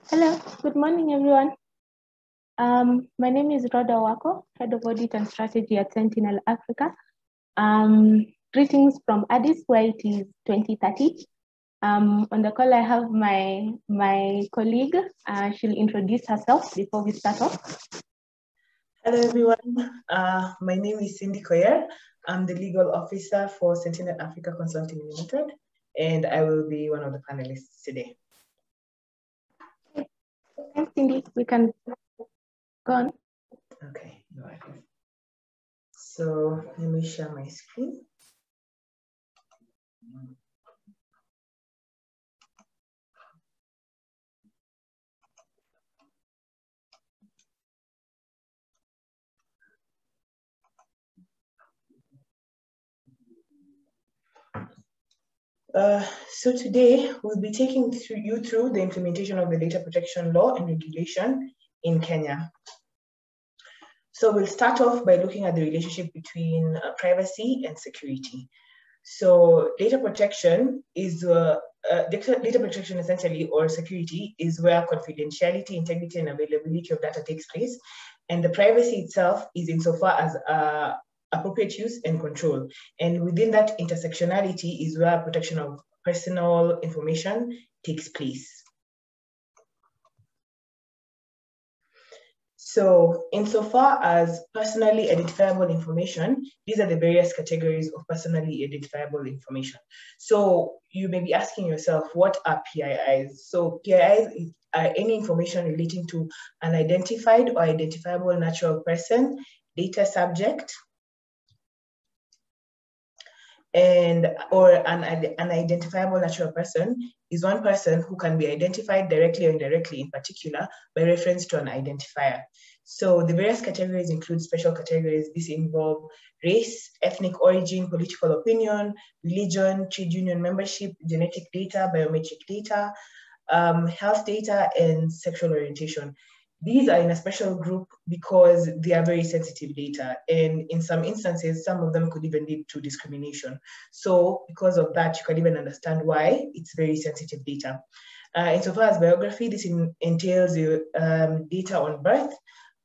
Hello, good morning, everyone. My name is Rhoda Wako, Head of Audit and Strategy at Sentinel Africa. Greetings from Addis, where it is 2030. On the call, I have my colleague. She'll introduce herself before we start off. Hello, everyone. My name is Cindy Koyer. I'm the legal officer for Sentinel Africa Consulting Limited, and I will be one of the panelists today. Thanks, Cindy. We can go on. Okay, go ahead. So let me share my screen. So today we'll be taking you through the implementation of the data protection law and regulation in Kenya. So we'll start off by looking at the relationship between privacy and security. So data protection is data protection essentially, or security, is where confidentiality, integrity, and availability of data takes place, and the privacy itself is insofar as appropriate use and control. And within that intersectionality is where protection of personal information takes place. So insofar as personally identifiable information, these are the various categories of personally identifiable information. So you may be asking yourself, what are PIIs? So PIIs are any information relating to an identified or identifiable natural person, data subject, or an identifiable natural person is one person who can be identified directly or indirectly, in particular, by reference to an identifier. So the various categories include special categories. These involve race, ethnic origin, political opinion, religion, trade union membership, genetic data, biometric data, health data, and sexual orientation. These are in a special group because they are very sensitive data, and in some instances, some of them could even lead to discrimination. So because of that, you can even understand why it's very sensitive data. Insofar as biography, this entails data on birth,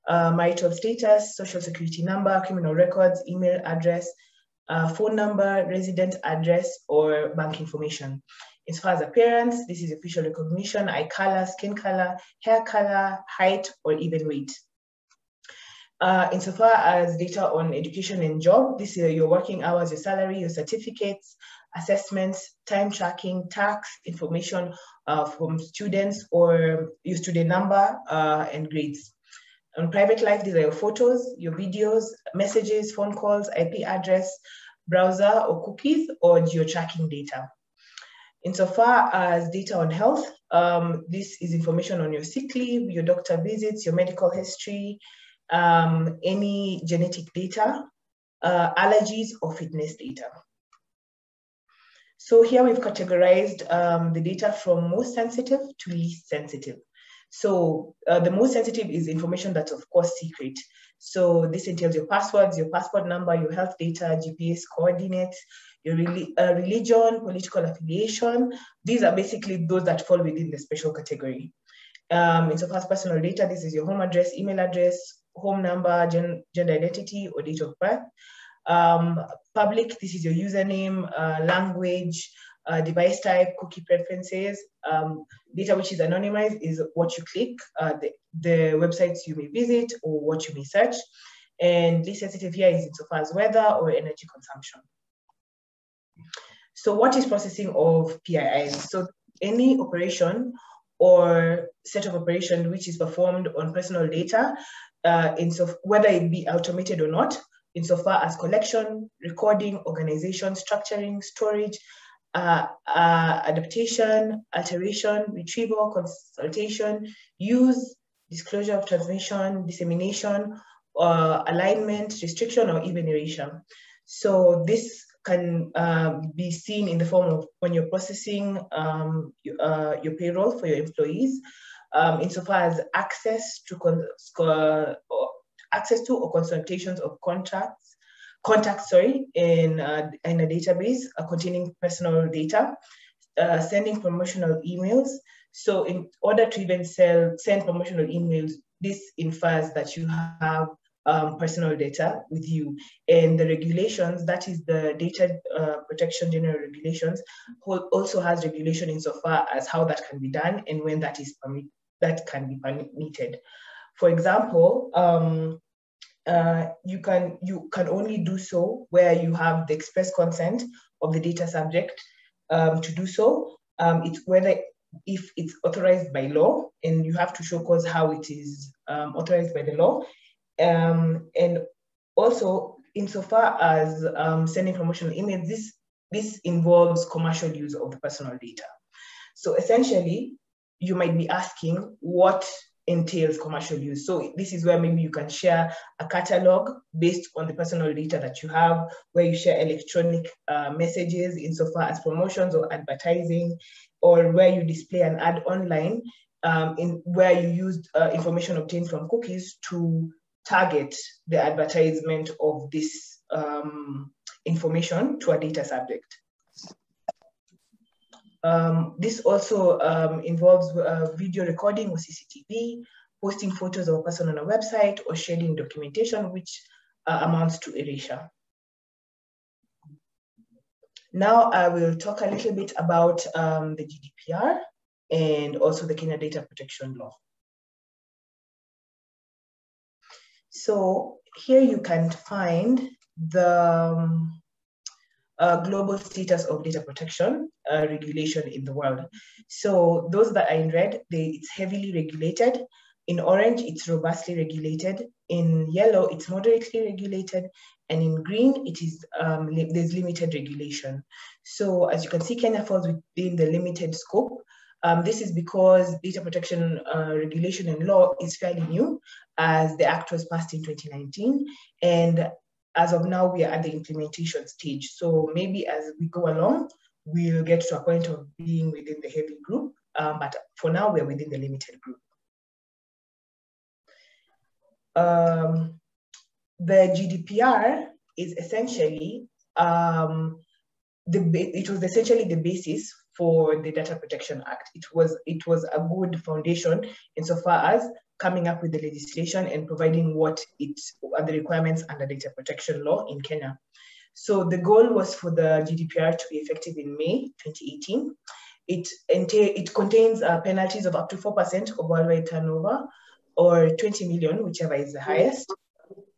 marital status, social security number, criminal records, email address, phone number, resident address, or bank information. As far as appearance, this is facial recognition, eye color, skin color, hair color, height, or even weight. Insofar as data on education and job, this is your working hours, your salary, your certificates, assessments, time tracking, tax information from students, or your student number and grades. On private life, these are your photos, your videos, messages, phone calls, IP address, browser or cookies, or geo-tracking data. Insofar as data on health, this is information on your sick leave, your doctor visits, your medical history, any genetic data, allergies, or fitness data. So here we've categorized the data from most sensitive to least sensitive. So the most sensitive is information that's of course secret. So this entails your passwords, your passport number, your health data, GPS coordinates, your religion, political affiliation. These are basically those that fall within the special category. Insofar as personal data, this is your home address, email address, home number, gender identity, or date of birth. Public, this is your username, language, device type, cookie preferences. Data which is anonymized is what you click, the websites you may visit, or what you may search. And least sensitive here is insofar as weather or energy consumption. So what is processing of PIIs? So any operation or set of operation which is performed on personal data, whether it be automated or not, insofar as collection, recording, organization, structuring, storage, adaptation, alteration, retrieval, consultation, use, disclosure of transmission, dissemination, alignment, restriction, or even erasure. So this can be seen in the form of when you're processing your payroll for your employees, insofar as access to or consultations of contacts in a database containing personal data, sending promotional emails, So in order to even send promotional emails, this infers that you have personal data with you. And the regulations, that is the Data Protection General Regulations, also has regulation insofar as how that can be done and when that can be permitted. For example, you can only do so where you have the express consent of the data subject to do so. If it's authorized by law, and you have to show cause how it is authorized by the law. And also, insofar as sending promotional emails, this involves commercial use of the personal data. So essentially, you might be asking what entails commercial use. So this is where maybe you can share a catalog based on the personal data that you have, where you share electronic messages insofar as promotions or advertising, or where you display an ad online where you used information obtained from cookies to target the advertisement of this information to a data subject. This also involves video recording or CCTV, posting photos of a person on a website, or sharing documentation, which amounts to erasure. Now I will talk a little bit about the GDPR and also the Kenya Data Protection Law. So here you can find the global status of data protection regulation in the world. So those that are in red, it's heavily regulated. In orange, it's robustly regulated. In yellow, it's moderately regulated. And in green, it is there's limited regulation. So as you can see, Kenya falls within the limited scope. This is because data protection regulation and law is fairly new, as the act was passed in 2019. And as of now, we are at the implementation stage. So maybe as we go along, we'll get to a point of being within the heavy group. But for now, we're within the limited group. The GDPR is essentially, it was essentially the basis for the Data Protection Act. It was a good foundation insofar as coming up with the legislation and providing what are the requirements under data protection law in Kenya. So the goal was for the GDPR to be effective in May 2018. It contains penalties of up to 4% of worldwide turnover, or 20 million, whichever is the highest.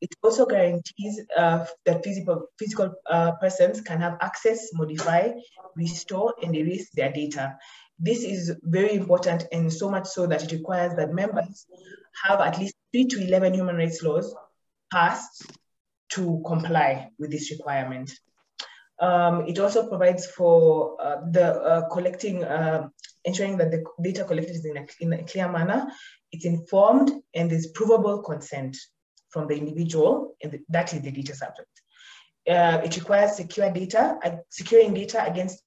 It also guarantees that physical persons can have access, modify, restore, and erase their data. This is very important, and so much so that it requires that members have at least 3 to 11 human rights laws passed to comply with this requirement. It also provides for ensuring that the data collected is in a clear manner, it's informed, and there's provable consent from the individual, and that is the data subject. It requires securing data against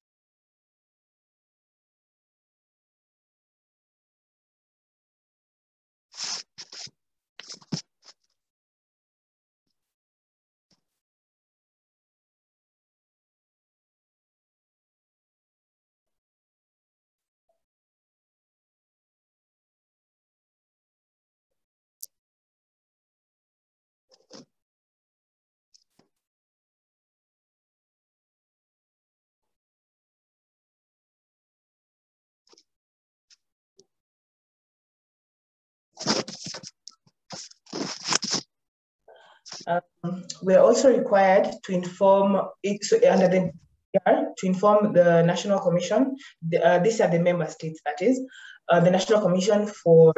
we're also required to inform under the to inform the National Commission. These are the member states, that is, the National Commission for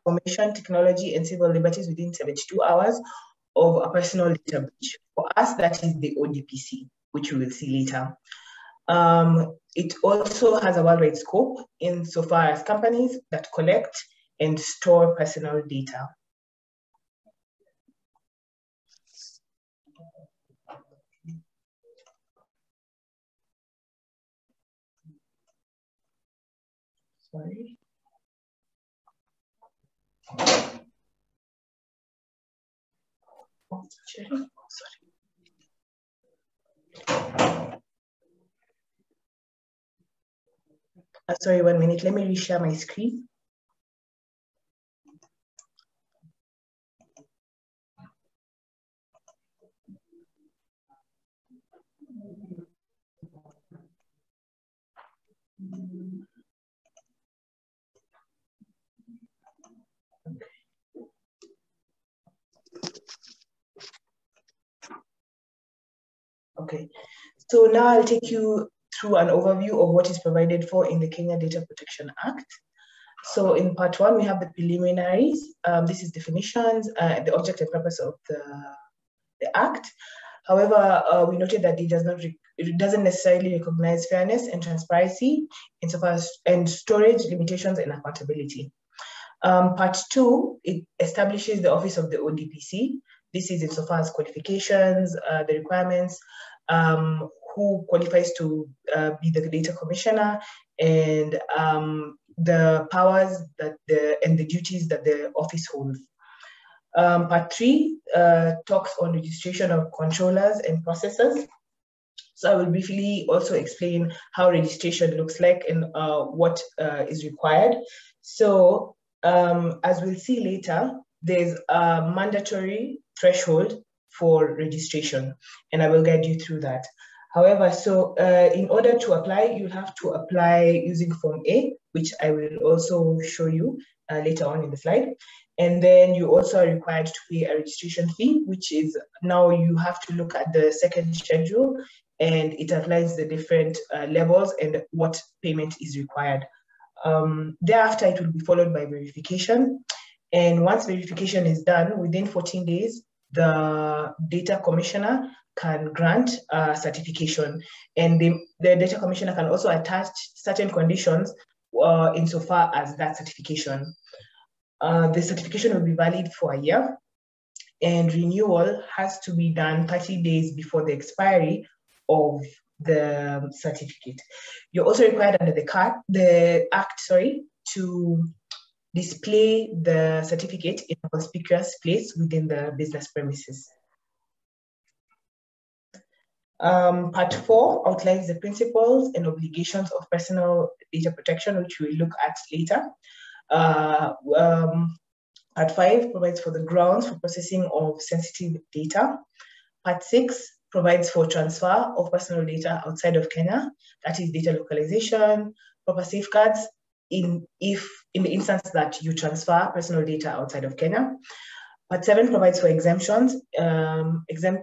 Information Technology and Civil Liberties within 72 hours of a personal data breach. For us, that is the ODPC, which we will see later. It also has a worldwide scope insofar as companies that collect and store personal data. Sorry. Sorry, 1 minute. Let me reshare my screen. Okay, so now I'll take you through an overview of what is provided for in the Kenya Data Protection Act. So in part 1, we have the preliminaries. This is definitions, the object and purpose of the Act. However, we noted that it doesn't necessarily recognize fairness and transparency insofar as and storage limitations and accountability. Part 2, it establishes the office of the ODPC. This is insofar as qualifications, the requirements, who qualifies to be the data commissioner, and the powers and the duties that the office holds. Part 3 talks on registration of controllers and processors. So I will briefly also explain how registration looks like and what is required. So as we'll see later, there's a mandatory threshold for registration, and I will guide you through that. However, so in order to apply, you have to apply using Form A, which I will also show you later on in the slide. And then you also are required to pay a registration fee, which is now you have to look at the second schedule, and it outlines the different levels and what payment is required. Thereafter, it will be followed by verification. And once verification is done, within 14 days, the data commissioner can grant certification. And the data commissioner can also attach certain conditions insofar as that certification. The certification will be valid for a year, and renewal has to be done 30 days before the expiry of the certificate. You're also required under the act, to display the certificate in a conspicuous place within the business premises. Part 4 outlines the principles and obligations of personal data protection, which we'll look at later. Part 5 provides for the grounds for processing of sensitive data. Part 6 provides for transfer of personal data outside of Kenya, that is data localization, proper safeguards in the instance that you transfer personal data outside of Kenya. Part 7 provides for exemptions.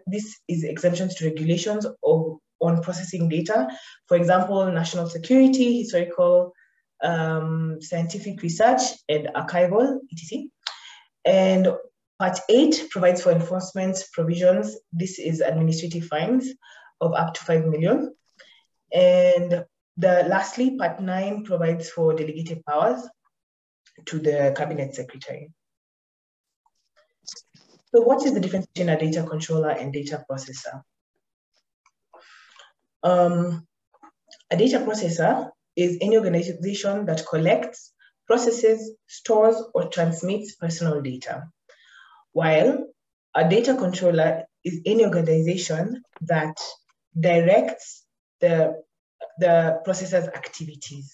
This is exemptions to regulations on processing data. For example, national security, historical, scientific research, and archival, etc. And Part 8 provides for enforcement provisions. This is administrative fines of up to 5 million. And lastly, Part 9 provides for delegated powers to the Cabinet Secretary. So what is the difference between a data controller and data processor? A data processor is any organization that collects, processes, stores, or transmits personal data, while a data controller is any organization that directs the processor's activities.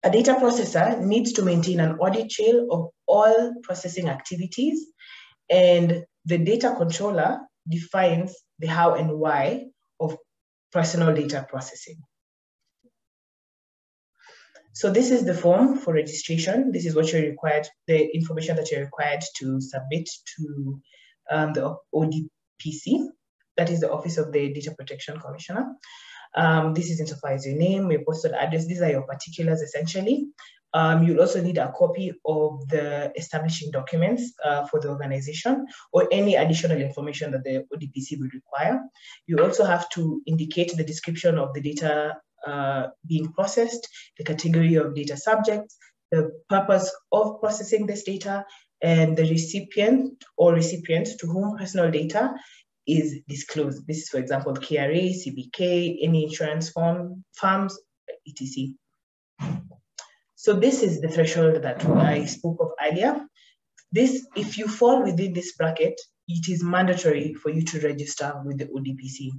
A data processor needs to maintain an audit trail of all processing activities, and the data controller defines the how and why of personal data processing. So this is the form for registration. This is what you're required, the information that you're required to submit to the ODPC, that is the Office of the Data Protection Commissioner. This is insofar as your name, your postal address. These are your particulars essentially. You'll also need a copy of the establishing documents for the organization or any additional information that the ODPC would require. You also have to indicate the description of the data being processed, the category of data subjects, the purpose of processing this data, and the recipient or recipients to whom personal data is disclosed. This is, for example, KRA, CBK, any insurance firms, etc. So this is the threshold that I spoke of earlier. If you fall within this bracket, it is mandatory for you to register with the ODPC.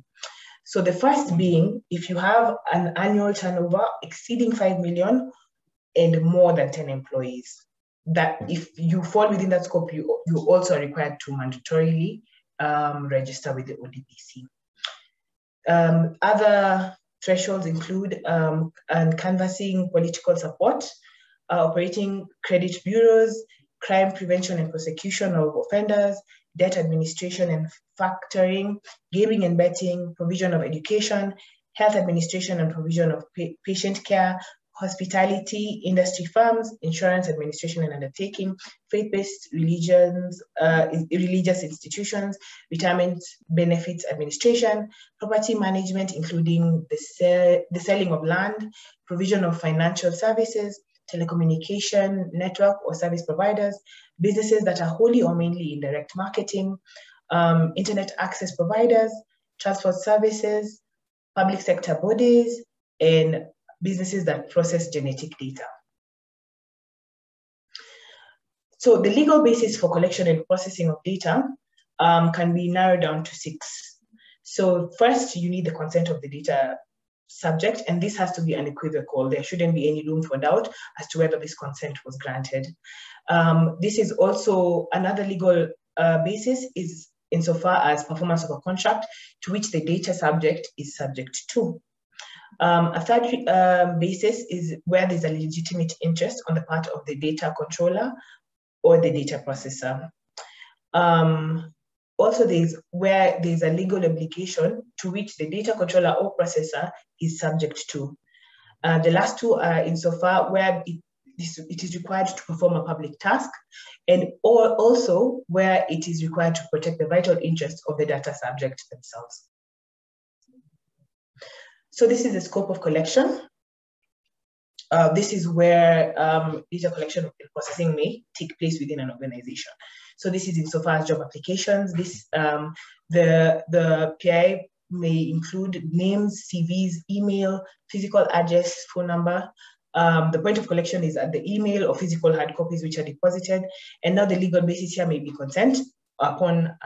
So the first being, if you have an annual turnover exceeding 5 million and more than 10 employees, that if you fall within that scope, you also are required to mandatorily register with the ODPC. Other thresholds include canvassing political support, operating credit bureaus, crime prevention and prosecution of offenders, debt administration and factoring, gaming and betting, provision of education, health administration and provision of patient care, hospitality, industry firms, insurance administration and undertaking, faith-based religions, religious institutions, retirement benefits administration, property management, including the selling of land, provision of financial services, telecommunication network or service providers, businesses that are wholly or mainly in direct marketing, internet access providers, transport services, public sector bodies, and businesses that process genetic data. So the legal basis for collection and processing of data can be narrowed down to 6. So first, you need the consent of the data subject, and this has to be unequivocal. There shouldn't be any room for doubt as to whether this consent was granted. This is also another legal basis is insofar as performance of a contract to which the data subject is subject to. A third basis is where there's a legitimate interest on the part of the data controller or the data processor. Also, where there's a legal obligation to which the data controller or processor is subject to. The last two are insofar where it is required to perform a public task, and or also where it is required to protect the vital interests of the data subject themselves. So this is the scope of collection. This is where data collection and processing may take place within an organization. So this is insofar as job applications. This the PI may include names, CVs, email, physical address, phone number. The point of collection is at the email or physical hard copies which are deposited. And now the legal basis here may be consent upon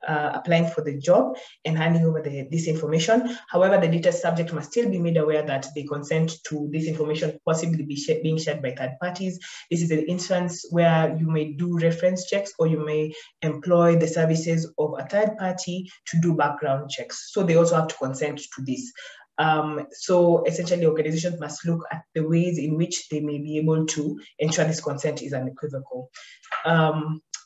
applying for the job and handing over this information. However, the data subject must still be made aware that they consent to this information possibly being shared by third parties. This is an instance where you may do reference checks or you may employ the services of a third party to do background checks. So they also have to consent to this. So essentially, organizations must look at the ways in which they may be able to ensure this consent is unequivocal.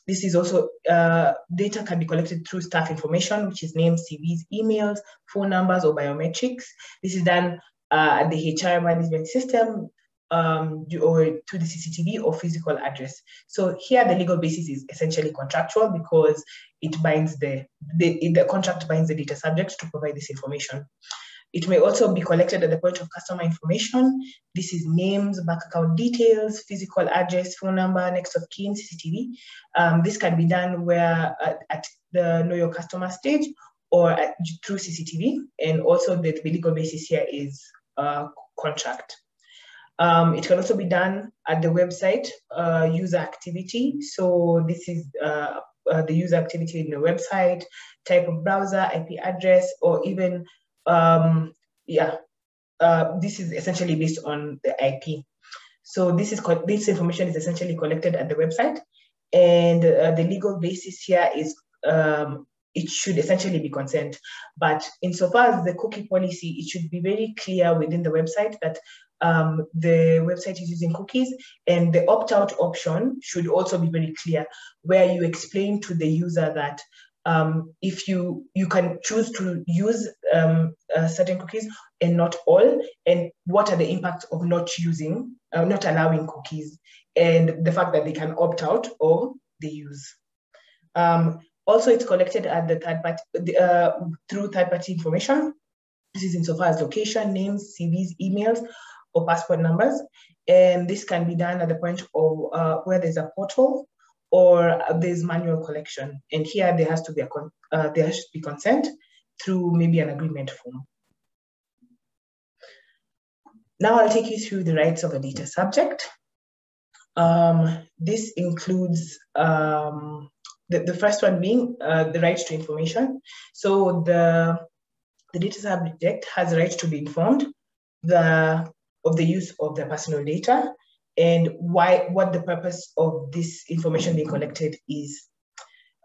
This is also, data can be collected through staff information, which is names, CVs, emails, phone numbers, or biometrics. This is done at the HR management system or through the CCTV or physical address. So here the legal basis is essentially contractual because it binds the contract binds the data subject to provide this information. It may also be collected at the point of customer information. This is names, bank account details, physical address, phone number, next of kin, CCTV. This can be done where at the know your customer stage or through CCTV. And also the legal basis here is contract. It can also be done at the website user activity. So this is the user activity in the website, type of browser, IP address, or even this is essentially based on the IP. So this information is essentially collected at the website, and the legal basis here is it should essentially be consent. But insofar as the cookie policy, it should be very clear within the website that the website is using cookies, and the opt-out option should also be very clear, where you explain to the user that if you can choose to use certain cookies and not all, and what are the impacts of not allowing cookies, and the fact that they can opt out or they use. Also, it's collected at the third party through third-party information. This is insofar as location, names, CVs, emails, or passport numbers, and this can be done at the point of where there's a portal or there's manual collection. And here there has to be consent through maybe an agreement form. Now I'll take you through the rights of a data subject. This includes the first one being the right to information. So the data subject has the right to be informed of the use of their personal data and what the purpose of this information being collected is.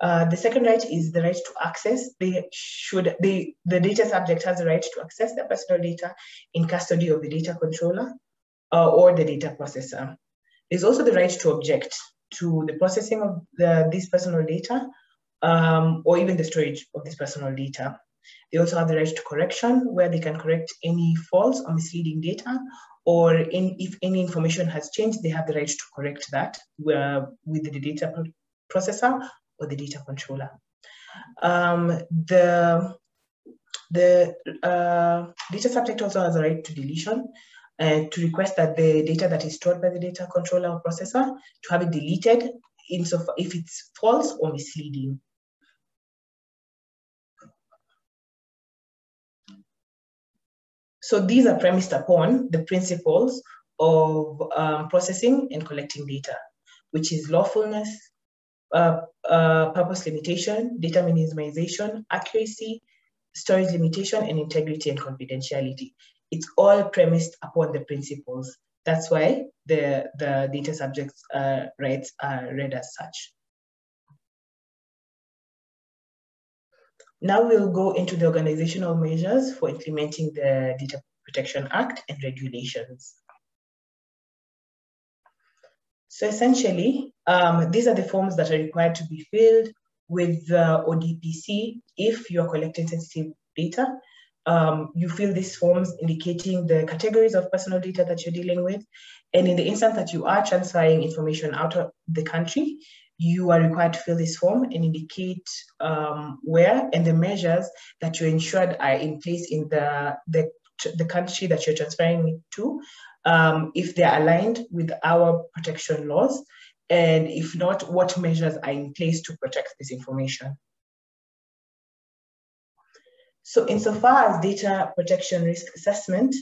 The second right is the right to access. The data subject has the right to access their personal data in custody of the data controller or the data processor. There's also the right to object to the processing of this personal data or even the storage of this personal data. They also have the right to correction, where they can correct any false or misleading data, or if any information has changed, they have the right to correct that with the data processor or the data controller. The data subject also has a right to deletion, to request that the data that is stored by the data controller or processor to have it deleted if it's false or misleading. So these are premised upon the principles of processing and collecting data, which is lawfulness, purpose limitation, data minimization, accuracy, storage limitation, and integrity and confidentiality. It's all premised upon the principles. That's why the data subject's rights are read as such. Now we'll go into the organizational measures for implementing the Data Protection Act and regulations. So essentially, these are the forms that are required to be filled with the ODPC if you're collecting sensitive data. You fill these forms indicating the categories of personal data that you're dealing with. And in the instance that you are transferring information out of the country, you are required to fill this form and indicate where and the measures that you ensured are in place in the country that you're transferring it to, if they're aligned with our protection laws, and if not, what measures are in place to protect this information. So insofar as data protection risk assessment,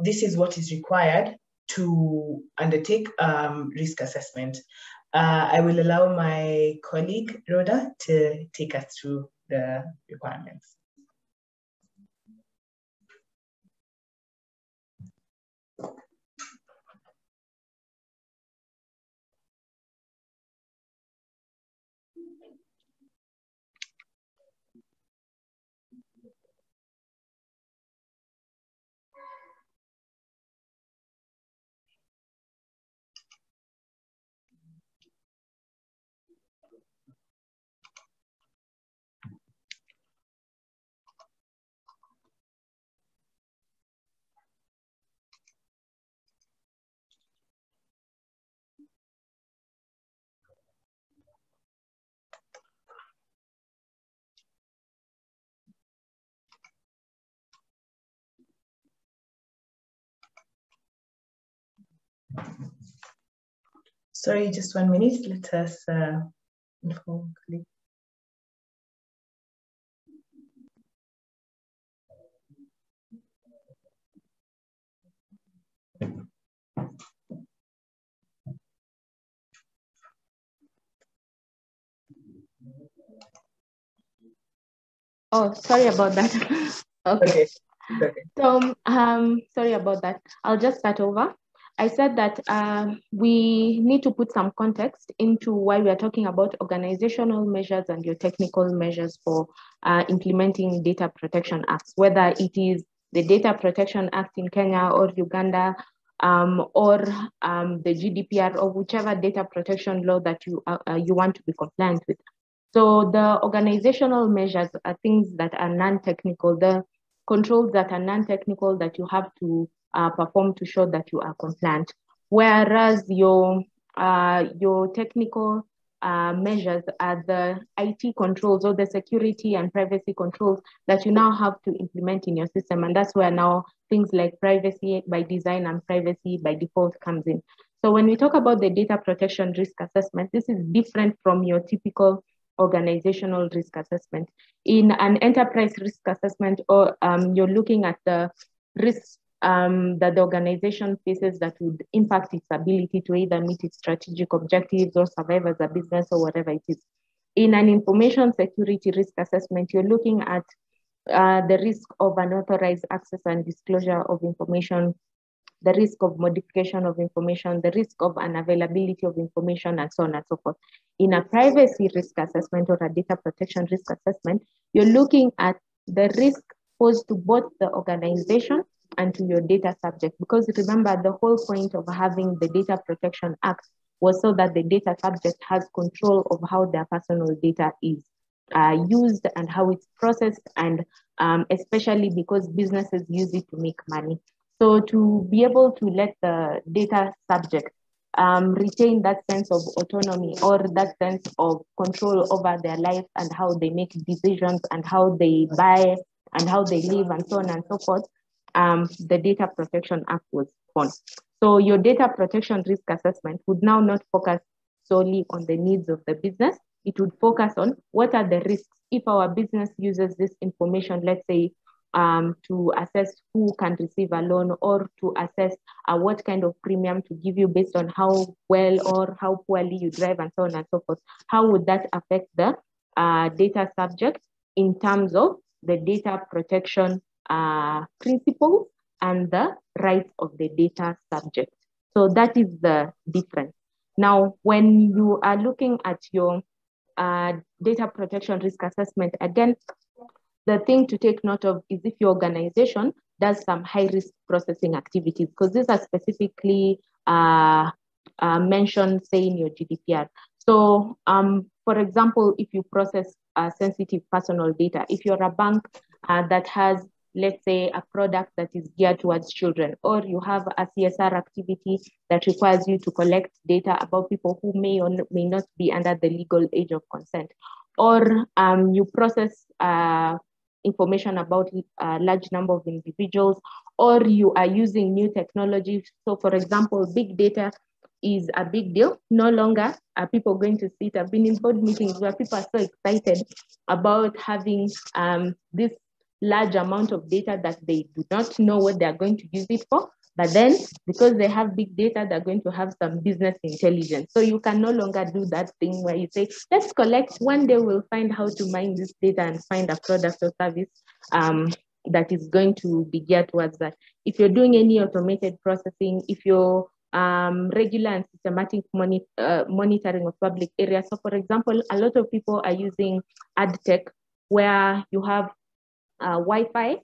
this is what is required to undertake risk assessment. I will allow my colleague, Rhoda, to take us through the requirements. Sorry, just 1 minute. Let us inform colleagues. Oh, sorry about that. Okay. Okay. So, sorry about that. I'll just start over. I said that we need to put some context into why we are talking about organizational measures and your technical measures for implementing data protection acts, whether it is the Data Protection Act in Kenya or Uganda, or the GDPR, or whichever data protection law that you want to be compliant with. So the organizational measures are things that are non-technical, the controls that are non-technical that you have to perform to show that you are compliant. Whereas your technical measures are the IT controls or the security and privacy controls that you now have to implement in your system. And that's where now things like privacy by design and privacy by default comes in. So when we talk about the data protection risk assessment, this is different from your typical organizational risk assessment. In an enterprise risk assessment, or you're looking at the risks that the organization faces that would impact its ability to either meet its strategic objectives or survive as a business or whatever it is. In an information security risk assessment, you're looking at the risk of unauthorized access and disclosure of information, the risk of modification of information, the risk of unavailability of information, and so on and so forth. In a privacy risk assessment or a data protection risk assessment, you're looking at the risk posed to both the organization and to your data subject. Because remember, the whole point of having the Data Protection Act was so that the data subject has control of how their personal data is used and how it's processed, and especially because businesses use it to make money. So to be able to let the data subject retain that sense of autonomy or that sense of control over their life and how they make decisions and how they buy and how they live and so on and so forth, the Data Protection Act was born. So your data protection risk assessment would now not focus solely on the needs of the business. It would focus on what are the risks if our business uses this information, let's say, to assess who can receive a loan or to assess what kind of premium to give you based on how well or how poorly you drive and so on and so forth. How would that affect the data subject in terms of the data protection principles and the rights of the data subject? So that is the difference. Now, when you are looking at your data protection risk assessment, again, the thing to take note of is if your organization does some high risk processing activities, because these are specifically mentioned, say, in your GDPR. So, for example, if you process sensitive personal data, if you're a bank that has, let's say, a product that is geared towards children, or you have a CSR activity that requires you to collect data about people who may or may not be under the legal age of consent, or you process information about a large number of individuals, or you are using new technology. So for example, big data is a big deal. No longer are people going to sit. I've been in board meetings where people are so excited about having this large amount of data that they do not know what they're going to use it for. But then, because they have big data, they're going to have some business intelligence. So you can no longer do that thing where you say, let's collect, one day we'll find how to mine this data and find a product or service that is going to be geared towards that. If you're doing any automated processing, if you're regular and systematic monitoring of public areas. So for example, a lot of people are using ad tech where you have Wi-Fi.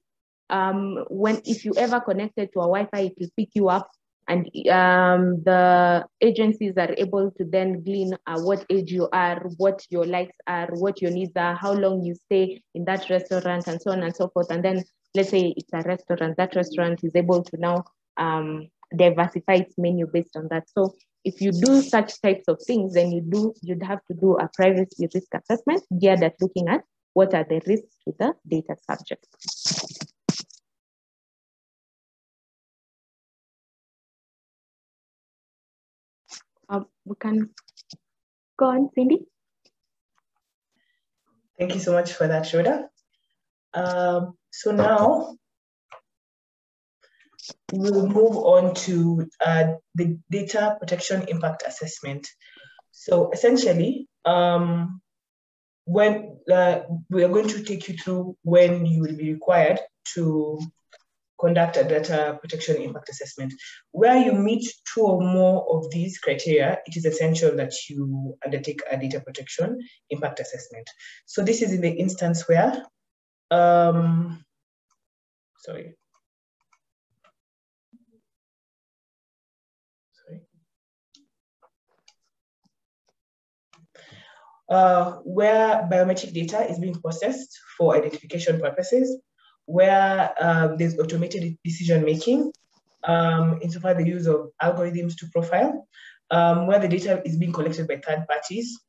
If you ever connected to a Wi-Fi, it will pick you up, and the agencies are able to then glean what age you are, what your likes are, what your needs are, how long you stay in that restaurant, and so on and so forth. And then let's say it's a restaurant, that restaurant is able to now diversify its menu based on that. So if you do such types of things, then you'd have to do a privacy risk assessment geared at looking at what are the risks to the data subject. We can go on, Cindy. Thank you so much for that, Rhoda. So now we'll move on to the data protection impact assessment. So essentially, when we are going to take you through when you will be required to conduct a data protection impact assessment. Where you meet two or more of these criteria, it is essential that you undertake a data protection impact assessment. So this is in the instance where, where biometric data is being processed for identification purposes, where there's automated decision-making, insofar the use of algorithms to profile, where the data is being collected by third parties,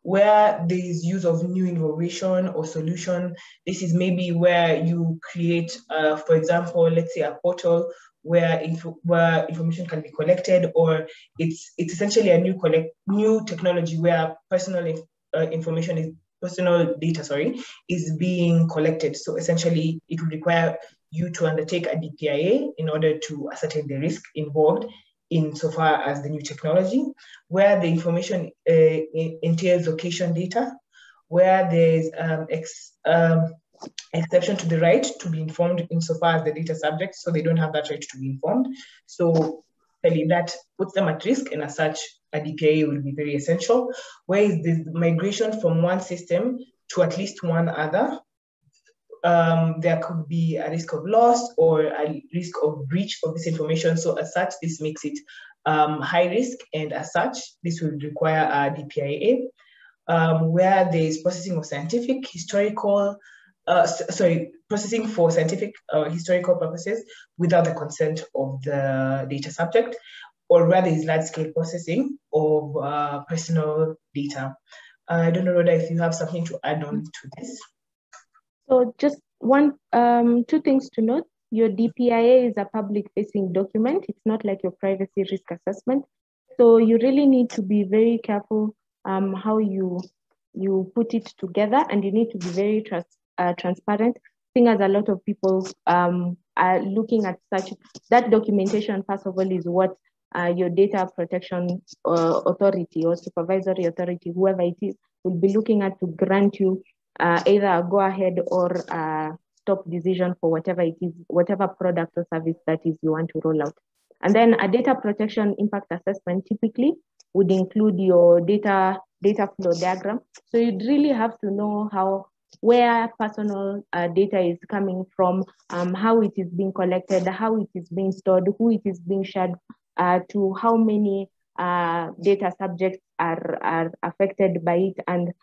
where there is use of new innovation or solution. This is maybe where you create, for example, let's say a portal where information can be collected, or it's essentially a new technology where personal data is being collected. So essentially, it would require you to undertake a DPIA in order to ascertain the risk involved insofar as the new technology, where the information entails location data, where there's exception to the right to be informed insofar as the data subject, so they don't have that right to be informed. So clearly that puts them at risk, and as such, a DPIA will be very essential. Whereas the migration from one system to at least one other, there could be a risk of loss or a risk of breach of this information. So as such, this makes it high risk, and as such, this will require a DPIA, where there is processing of scientific, historical, processing for scientific historical purposes without the consent of the data subject, or rather is large-scale processing of personal data. I don't know, Rhoda, if you have something to add on to this. So just two things to note. Your DPIA is a public-facing document. It's not like your privacy risk assessment. So you really need to be very careful how you put it together, and you need to be very transparent, seeing as a lot of people are looking at such. That documentation, first of all, is what your data protection authority or supervisory authority, whoever it is, will be looking at to grant you either a go ahead or a stop decision for whatever it is, whatever product or service that is you want to roll out. And then a data protection impact assessment typically would include your data flow diagram. So you'd really have to know where personal data is coming from, how it is being collected, how it is being stored, who it is being shared to, how many data subjects are affected by it, and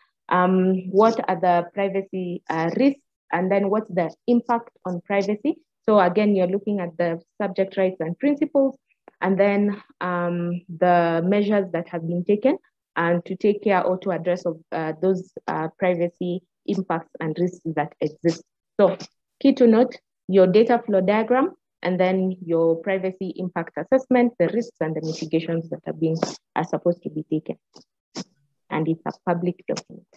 what are the privacy risks, and then what's the impact on privacy. So again, you're looking at the subject rights and principles, and then the measures that have been taken and to take care or to address of those privacy impacts and risks that exist. So key to note, your data flow diagram, and then your privacy impact assessment, the risks and the mitigations that are supposed to be taken. And it's a public document.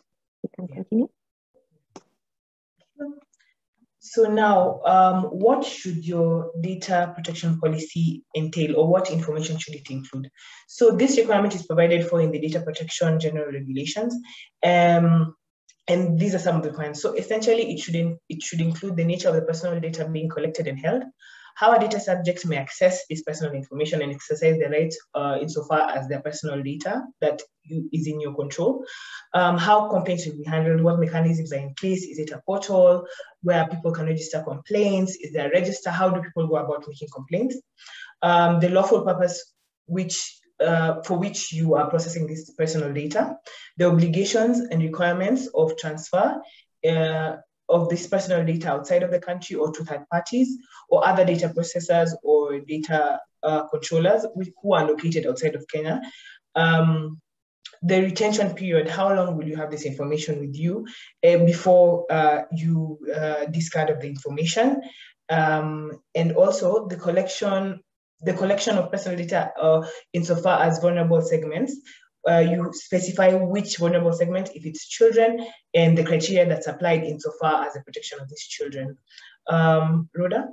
You can continue. So now, what should your data protection policy entail, or what information should it include? So this requirement is provided for in the Data Protection General Regulations. And these are some of the requirements. So essentially, it should include the nature of the personal data being collected and held, how a data subject may access this personal information and exercise their rights insofar as their personal data that is in your control, how complaints will be handled, what mechanisms are in place, is it a portal where people can register complaints, is there a register, how do people go about making complaints, the lawful purpose for which you are processing this personal data, the obligations and requirements of transfer of this personal data outside of the country or to third parties or other data processors or data controllers who are located outside of Kenya. The retention period, how long will you have this information with you before you discard of the information? And also the collection of personal data insofar as vulnerable segments. You specify which vulnerable segment, if it's children, and the criteria that's applied insofar as the protection of these children. Rhoda?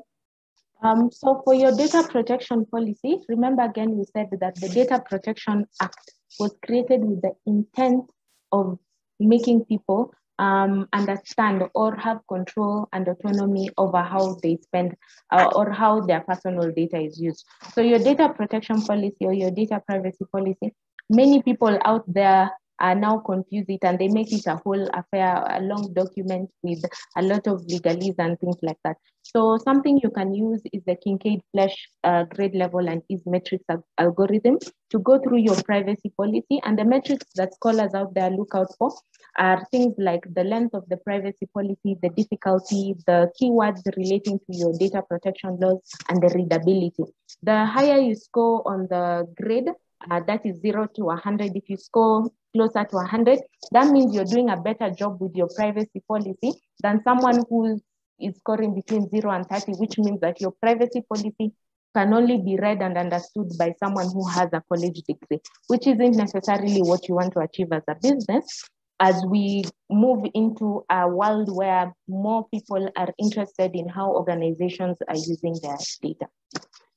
So for your data protection policy, remember again, we said that the Data Protection Act was created with the intent of making people understand or have control and autonomy over how they spend or how their personal data is used. So your data protection policy or your data privacy policy, many people out there are now confuse it and they make it a whole affair, a long document with a lot of legalese and things like that. So something you can use is the Kincaid Flash grade level and ease metrics algorithm to go through your privacy policy. And the metrics that scholars out there look out for are things like the length of the privacy policy, the difficulty, the keywords relating to your data protection laws, and the readability. The higher you score on the grade, that is 0 to 100. If you score closer to 100, that means you're doing a better job with your privacy policy than someone who is scoring between 0 and 30, which means that your privacy policy can only be read and understood by someone who has a college degree, which isn't necessarily what you want to achieve as a business. As we move into a world where more people are interested in how organizations are using their data.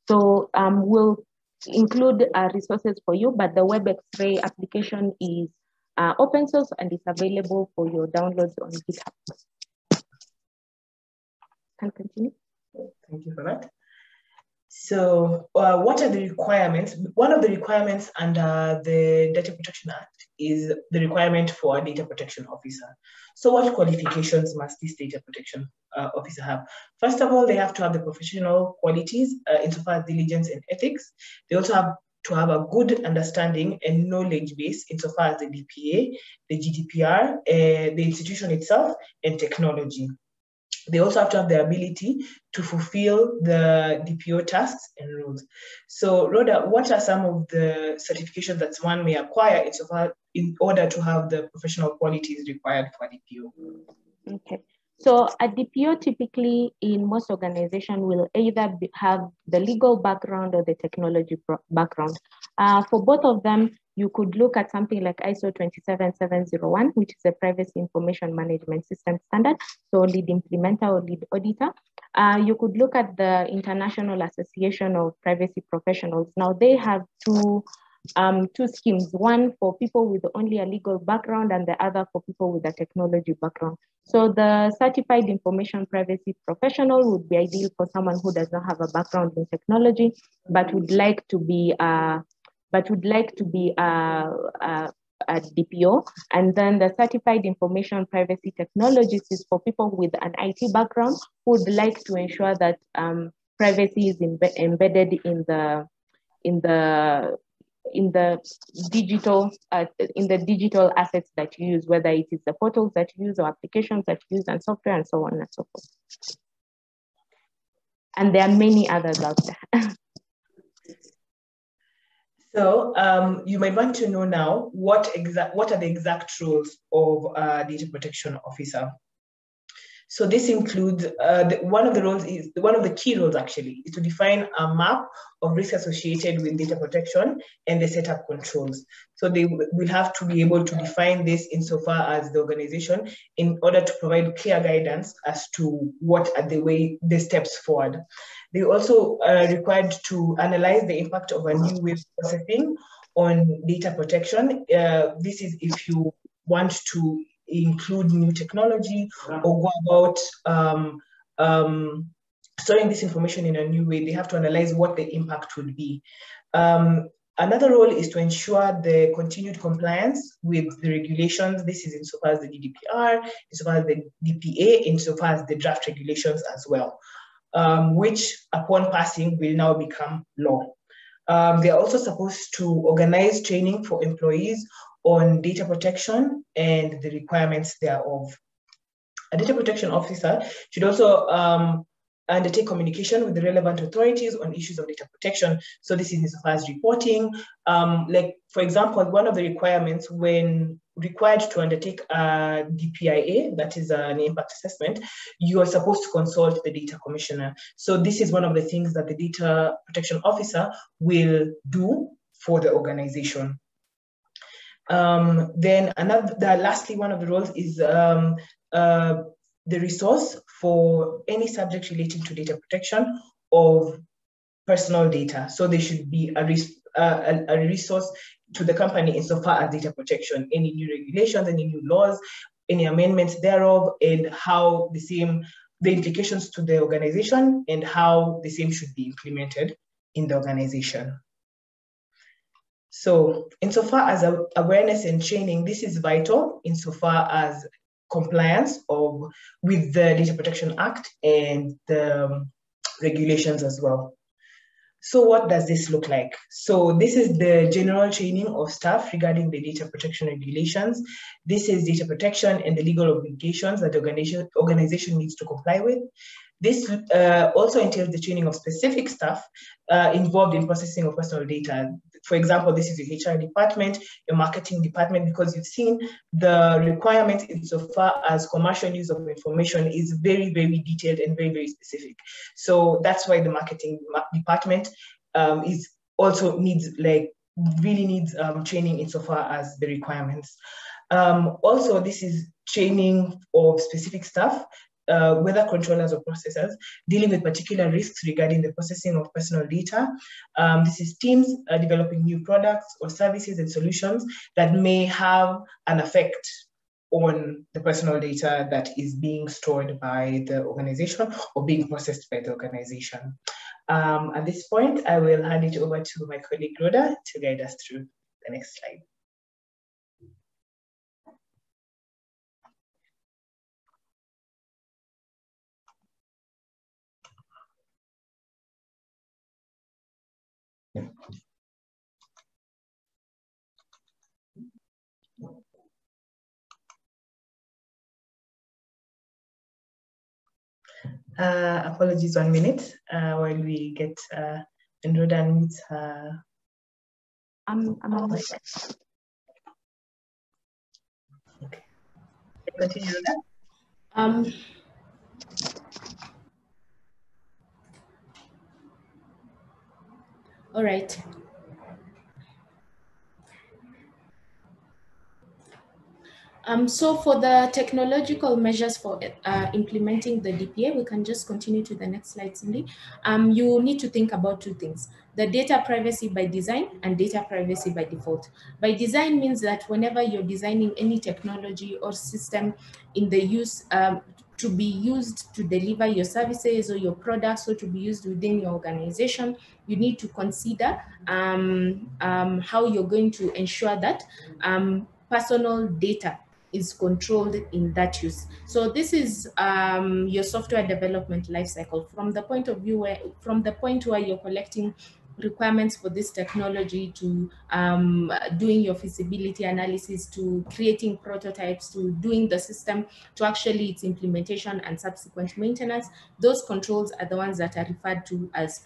So we'll include resources for you, but the Web X-ray application is open source and it's available for your downloads on GitHub. Can continue. Thank you for that. So what are the requirements? One of the requirements under the Data Protection Act is the requirement for a data protection officer. So what qualifications must this data protection officer have? First of all, they have to have the professional qualities insofar as diligence and ethics. They also have to have a good understanding and knowledge base insofar as the DPA, the GDPR, the institution itself, and technology. They also have to have the ability to fulfill the DPO tasks and rules. So, Rhoda, what are some of the certifications that one may acquire in order to have the professional qualities required for DPO? Okay. So a DPO typically in most organizations will either have the legal background or the technology background. For both of them, you could look at something like ISO 27701, which is a privacy information management system standard, so lead implementer or lead auditor. You could look at the International Association of Privacy Professionals. Now they have two schemes, one for people with only a legal background and the other for people with a technology background. So the certified information privacy professional would be ideal for someone who does not have a background in technology, but would like to be a DPO. And then the certified information privacy technologist is for people with an IT background who would like to ensure that privacy is embedded in the digital assets that you use, whether it is the portals that you use or applications that you use and software and so on and so forth. And there are many others out there. So you might want to know now what are the exact roles of a data protection officer. So this includes, one of the key roles actually is to define a map of risk associated with data protection and the setup controls. So they will have to be able to define this insofar as the organization in order to provide clear guidance as to what are the steps forward. They also are required to analyze the impact of a new way of processing on data protection. This is if you want to include new technology or go about storing this information in a new way. They have to analyze what the impact would be. Another role is to ensure the continued compliance with the regulations. This is insofar as the GDPR, insofar as the DPA, insofar as the draft regulations as well, which upon passing will now become law. They are also supposed to organize training for employees on data protection and the requirements thereof. A data protection officer should also undertake communication with the relevant authorities on issues of data protection. So this is as far as reporting. Like, for example, one of the requirements when required to undertake a DPIA, that is an impact assessment, you are supposed to consult the data commissioner. So this is one of the things that the data protection officer will do for the organization. Then lastly, one of the roles is the resource for any subject relating to data protection of personal data. So there should be a resource to the company insofar as data protection, any new regulations, any new laws, any amendments thereof, and how the implications to the organization and how the same should be implemented in the organization. So insofar as awareness and training, this is vital insofar as compliance with the Data Protection Act and the regulations as well. So what does this look like? So this is the general training of staff regarding the data protection regulations. This is data protection and the legal obligations that the organization needs to comply with. This also entails the training of specific staff involved in processing of personal data. For example, this is your HR department, your marketing department, because you've seen the requirement insofar as commercial use of information is very, very detailed and very, very specific. So that's why the marketing department really needs training insofar as the requirements. Also, this is training of specific staff whether controllers or processors, dealing with particular risks regarding the processing of personal data. This is teams developing new products or services and solutions that may have an effect on the personal data that is being stored by the organization or being processed by the organization. At this point, I will hand it over to my colleague Rhoda to guide us through the next slide. Apologies, 1 minute while we get Rhoda unmutes her. I'm on my Okay. Continue, Rhoda. All right. So for the technological measures for implementing the DPA, we can just continue to the next slide, Cindy. You need to think about two things: the data privacy by design and data privacy by default. By design means that whenever you're designing any technology or system in the use to be used to deliver your services or your products or to be used within your organization, you need to consider how you're going to ensure that personal data is controlled in that use. So this is your software development lifecycle from the point of view where you're collecting requirements for this technology to doing your feasibility analysis, to creating prototypes, to doing the system, to actually its implementation and subsequent maintenance. Those controls are the ones that are referred to as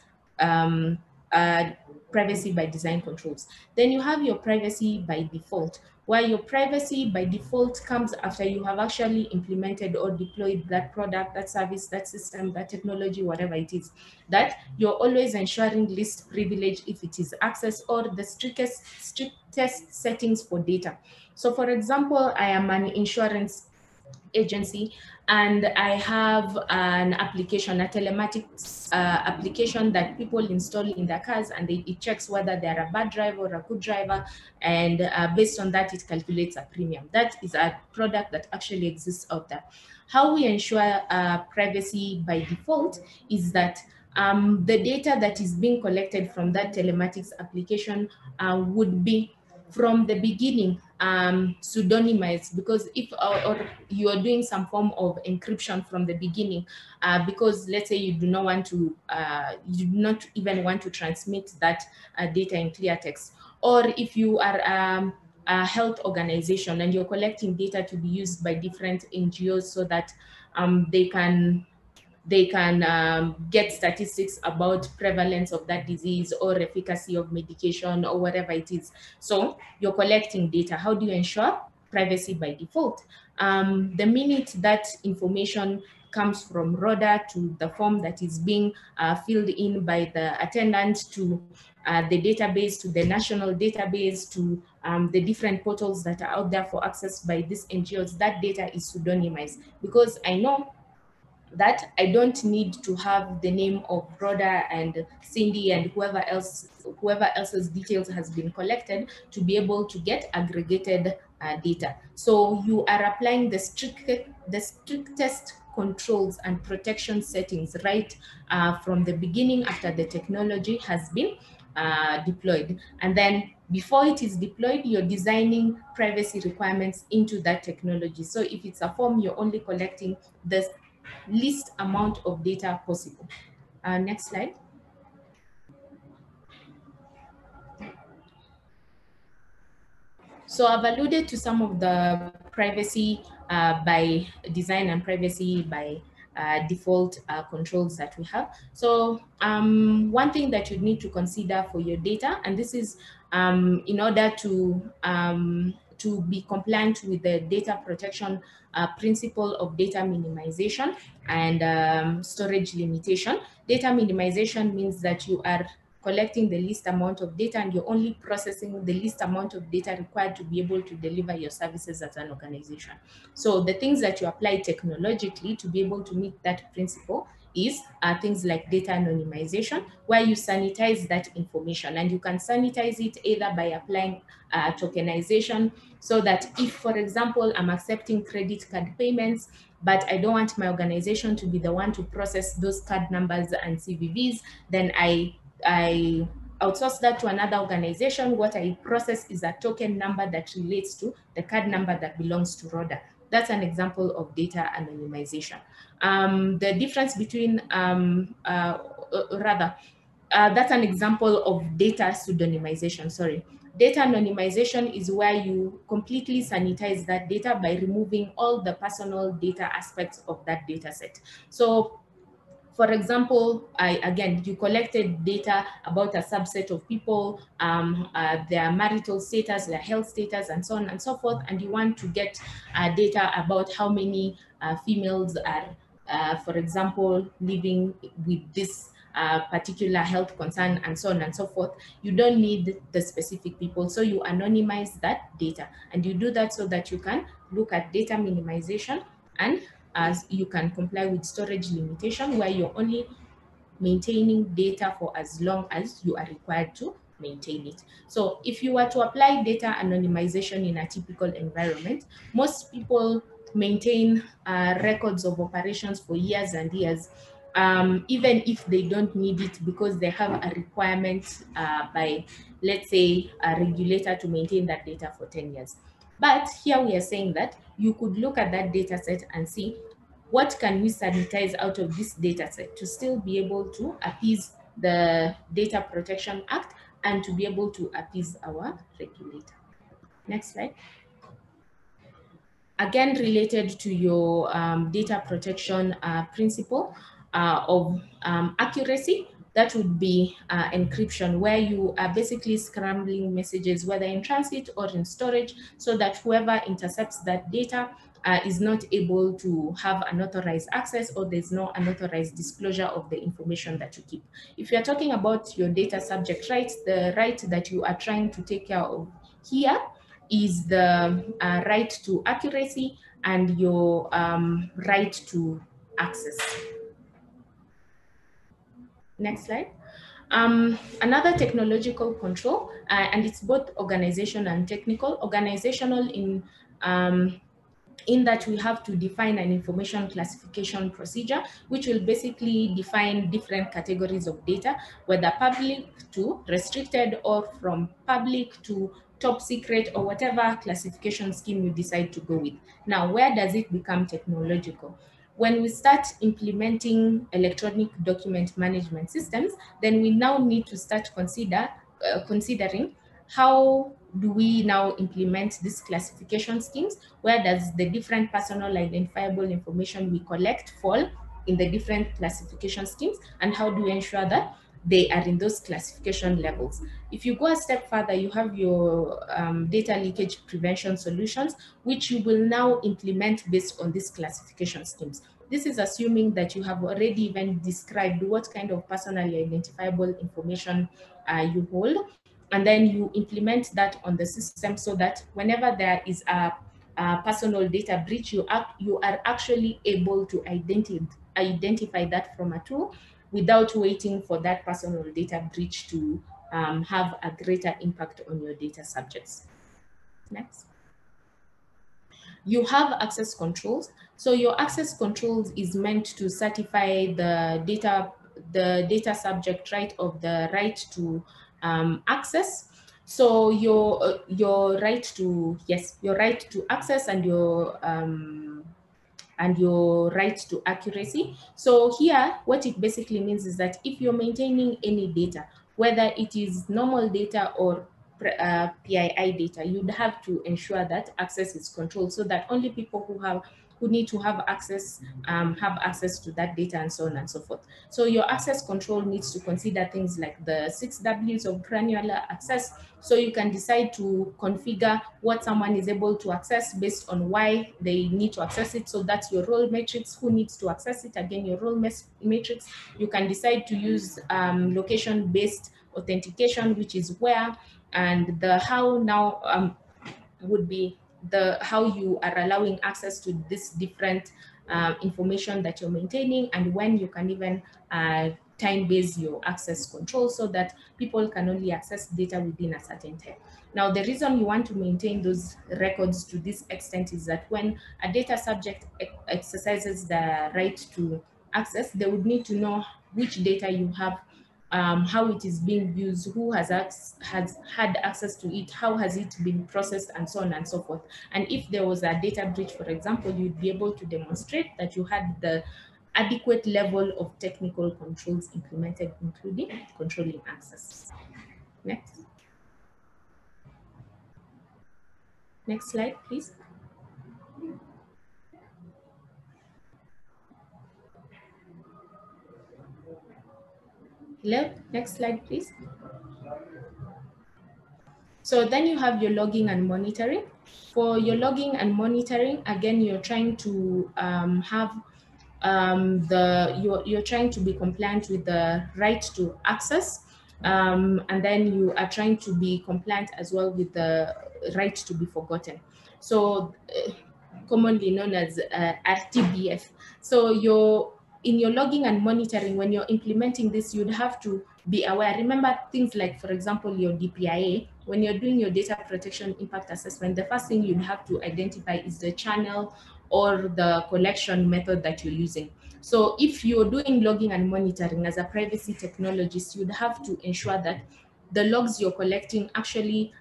privacy by design controls. Then you have your privacy by default, where your privacy by default comes after you have actually implemented or deployed that product, that service, that system, that technology, whatever it is, that you're always ensuring least privilege if it is access or the strictest settings for data. So for example, I am an insurance agency and I have an application, a telematics application that people install in their cars, and it checks whether they're a bad driver or a good driver, and based on that it calculates a premium. That is a product that actually exists out there. How we ensure privacy by default is that the data that is being collected from that telematics application would be from the beginning pseudonymized, because if or you are doing some form of encryption from the beginning, because let's say you do not even want to transmit that data in clear text, or if you are a health organization and you're collecting data to be used by different NGOs so that they can get statistics about prevalence of that disease or efficacy of medication or whatever it is. So you're collecting data. How do you ensure privacy by default? The minute that information comes from RODA to the form that is being filled in by the attendant to the database, to the national database, to the different portals that are out there for access by these NGOs, that data is pseudonymized, because I know that I don't need to have the name of Rhoda and Cindy and whoever else's details has been collected to be able to get aggregated data. So you are applying the strictest controls and protection settings right from the beginning after the technology has been deployed. And then before it is deployed, you're designing privacy requirements into that technology. So if it's a form, you're only collecting the least amount of data possible. Next slide. So I've alluded to some of the privacy by design and privacy by default controls that we have. So one thing that you need to consider for your data, and this is in order to be compliant with the data protection principle of data minimization and storage limitation. Data minimization means that you are collecting the least amount of data, and you're only processing the least amount of data required to be able to deliver your services as an organization. So the things that you apply technologically to be able to meet that principle is things like data anonymization, where you sanitize that information, and you can sanitize it either by applying tokenization, so that if, for example, I'm accepting credit card payments, but I don't want my organization to be the one to process those card numbers and CVVs, then I outsource that to another organization. What I process is a token number that relates to the card number that belongs to Rhoda. That's an example of data anonymization. The difference between, that's an example of data pseudonymization, sorry. Data anonymization is where you completely sanitize that data by removing all the personal data aspects of that data set. So for example, you collected data about a subset of people, their marital status, their health status, and so on and so forth, and you want to get data about how many females are, for example, living with this particular health concern, and so on and so forth. You don't need the specific people, so you anonymize that data, and you do that so that you can look at data minimization, and as you can comply with storage limitation, where you're only maintaining data for as long as you are required to maintain it. So if you were to apply data anonymization in a typical environment, most people maintain records of operations for years and years, even if they don't need it because they have a requirement by, let's say, a regulator to maintain that data for 10 years. But here we are saying that you could look at that data set and see what can we sanitize out of this data set to still be able to appease the Data Protection Act and to be able to appease our regulator. Next slide. Again, related to your data protection principle of accuracy, that would be encryption, where you are basically scrambling messages, whether in transit or in storage, so that whoever intercepts that data is not able to have unauthorized access, or there's no unauthorized disclosure of the information that you keep. If you're talking about your data subject rights, the right that you are trying to take care of here is the right to accuracy and your right to access. Next slide. Another technological control, and it's both organizational and technical. Organizational in that we have to define an information classification procedure, which will basically define different categories of data, whether public to restricted, or from public to top secret, or whatever classification scheme you decide to go with. Now, where does it become technological? When we start implementing electronic document management systems, then we now need to start considering how do we now implement these classification schemes? Where does the different personal identifiable information we collect fall in the different classification schemes? And how do we ensure that they are in those classification levels? If you go a step further, you have your data leakage prevention solutions, which you will now implement based on these classification schemes. This is assuming that you have already even described what kind of personally identifiable information you hold, and then you implement that on the system so that whenever there is a personal data breach, you are actually able to identify that from a tool without waiting for that personal data breach to have a greater impact on your data subjects. Next. You have access controls. So your access controls is meant to certify the data subject right of the right to access. So your right to access and your right to accuracy. So here, what it basically means is that if you're maintaining any data, whether it is normal data or PII data, you'd have to ensure that access is controlled so that only people who who need to have access to that data, and so on and so forth. So your access control needs to consider things like the 6 Ws of granular access. So you can decide to configure what someone is able to access based on why they need to access it. So that's your role matrix, who needs to access it, again, your role matrix. You can decide to use location-based authentication, which is where, and the how now would be the how you are allowing access to this different information that you're maintaining, and when you can even time-base your access control so that people can only access data within a certain time. Now, the reason you want to maintain those records to this extent is that when a data subject exercises the right to access, they would need to know which data you have, how it is being used, who has had access to it, how has it been processed, and so on and so forth. And if there was a data breach, for example, you'd be able to demonstrate that you had the adequate level of technical controls implemented, including controlling access. Next. Next slide, please. Hello, next slide, please. So then you have your logging and monitoring. For your logging and monitoring, again, you're trying to you're trying to be compliant with the right to access, and then you are trying to be compliant as well with the right to be forgotten. So commonly known as RTBF. So in your logging and monitoring, when you're implementing this, you'd have to be aware. Remember things like, for example, your DPIA. When you're doing your data protection impact assessment, the first thing you'd have to identify is the channel or the collection method that you're using. So if you're doing logging and monitoring as a privacy technologist, you'd have to ensure that the logs you're collecting actually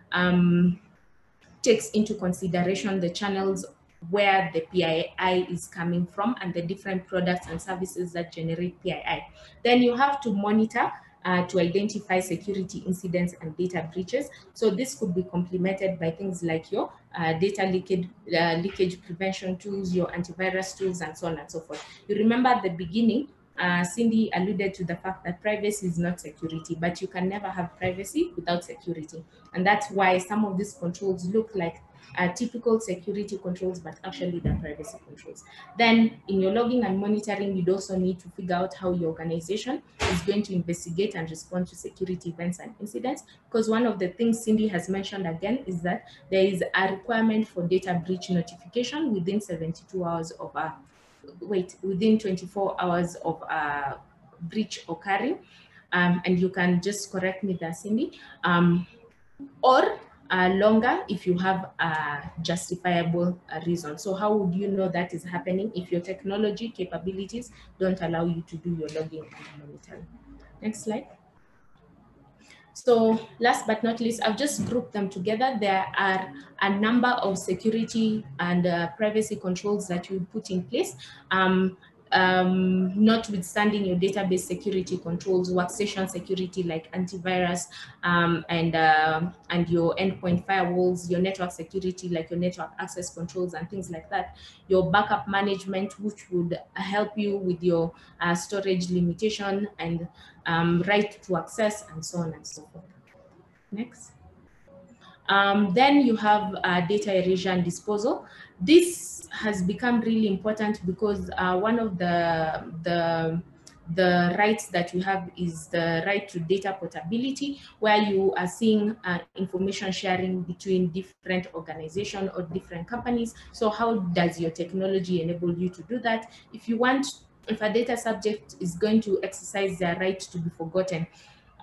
takes into consideration the channels where the PII is coming from and the different products and services that generate PII. Then you have to monitor to identify security incidents and data breaches. So this could be complemented by things like your data leakage prevention tools, your antivirus tools, and so on and so forth. You remember at the beginning, Cindy alluded to the fact that privacy is not security, but you can never have privacy without security. And that's why some of these controls look like typical security controls, but actually they're privacy controls. Then in your logging and monitoring, you'd also need to figure out how your organization is going to investigate and respond to security events and incidents. Because one of the things Cindy has mentioned again is that there is a requirement for data breach notification within 72 hours of within 24 hours of a breach occurring. And you can just correct me there, Cindy. Or longer if you have a justifiable reason. So how would you know that is happening if your technology capabilities don't allow you to do your logging and monitoring? Next slide. So last but not least, I've just grouped them together. There are a number of security and privacy controls that you put in place. Notwithstanding your database security controls, workstation security like antivirus, and your endpoint firewalls, your network security like your network access controls and things like that, your backup management, which would help you with your storage limitation and right to access, and so on and so forth. Next. Then you have data erasure and disposal. This has become really important because one of the rights that you have is the right to data portability, where you are seeing information sharing between different organizations or different companies. So how does your technology enable you to do that? If a data subject is going to exercise their right to be forgotten,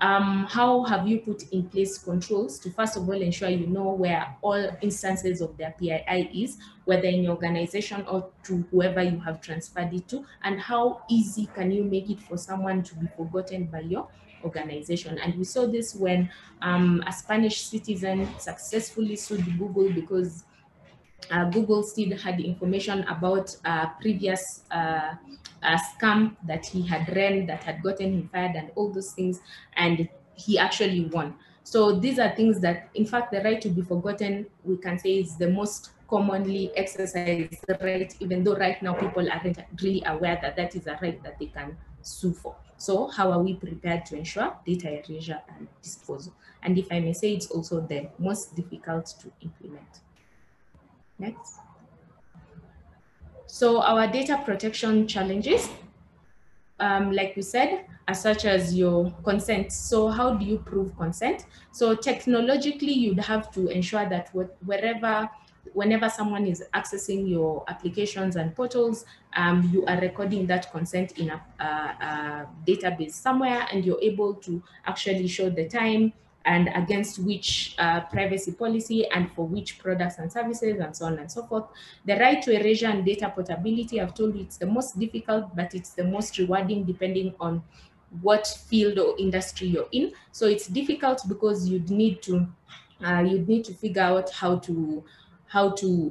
how have you put in place controls to, first of all, ensure you know where all instances of their PII is, whether in your organization or to whoever you have transferred it to, and how easy can you make it for someone to be forgotten by your organization? And we saw this when a Spanish citizen successfully sued Google because Google still had information about previous scam that he had ran that had gotten him fired and all those things, and he actually won. So these are things that, in fact, the right to be forgotten, we can say, is the most commonly exercise the right, even though right now people aren't really aware that that is a right that they can sue for. So how are we prepared to ensure data erasure and disposal? And if I may say, it's also the most difficult to implement. Next. So our data protection challenges, like we said, are such as your consent. So how do you prove consent? So technologically, you'd have to ensure that whenever someone is accessing your applications and portals, you are recording that consent in a database somewhere, and you're able to actually show the time and against which privacy policy and for which products and services and so on and so forth. The right to erasure and data portability, I've told you it's the most difficult, but it's the most rewarding depending on what field or industry you're in. So it's difficult because you'd need to figure out how to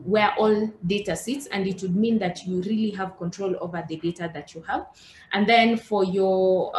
where all data sits, and it would mean that you really have control over the data that you have. And then for your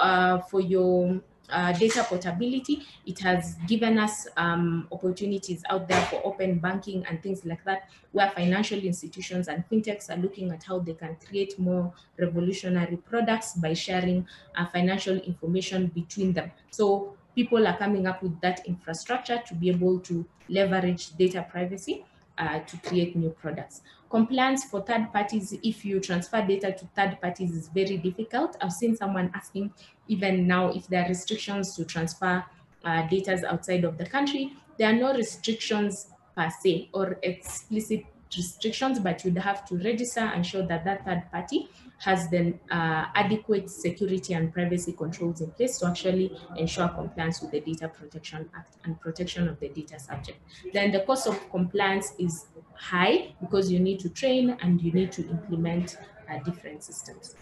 data portability, it has given us opportunities out there for open banking and things like that, where financial institutions and fintechs are looking at how they can create more revolutionary products by sharing financial information between them. So people are coming up with that infrastructure to be able to leverage data privacy to create new products. Compliance for third parties, if you transfer data to third parties, is very difficult. I've seen someone asking even now if there are restrictions to transfer data outside of the country. There are no restrictions per se or explicit restrictions, but you'd have to register and show that that third party has the adequate security and privacy controls in place to actually ensure compliance with the Data Protection Act and protection of the data subject. Then the cost of compliance is high because you need to train and you need to implement different systems.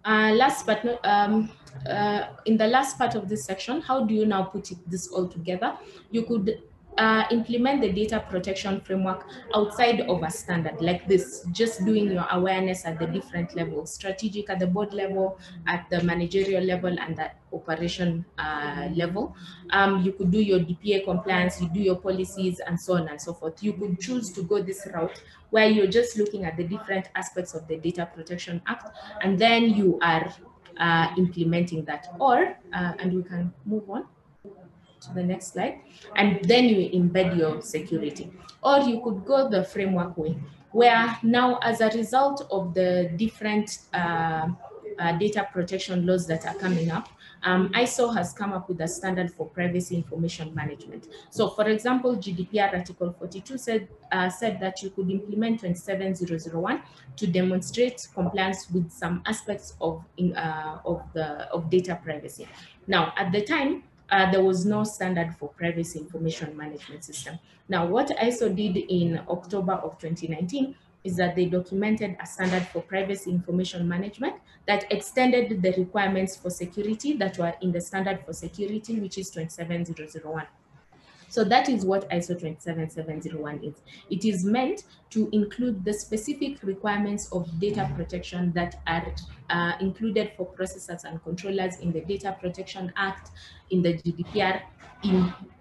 Last but not, in the last part of this section, how do you now put this all together? You could implement the data protection framework outside of a standard like this, just doing your awareness at the different levels, strategic at the board level, at the managerial level, and at operation level. You could do your DPA compliance, you do your policies, and so on and so forth. You could choose to go this route where you're just looking at the different aspects of the Data Protection Act, and then you are implementing that. Or, and we can move on to the next slide, and then you embed your security. Or you could go the framework way, where now as a result of the different data protection laws that are coming up, ISO has come up with a standard for privacy information management. So for example, GDPR Article 42 said that you could implement 27001 to demonstrate compliance with some aspects of data privacy. Now, at the time, there was no standard for privacy information management system. Now, what ISO did in October of 2019 is that they documented a standard for privacy information management that extended the requirements for security that were in the standard for security, which is 27001. So that is what ISO 27701 is. It is meant to include the specific requirements of data protection that are included for processors and controllers in the Data Protection Act, in the GDPR,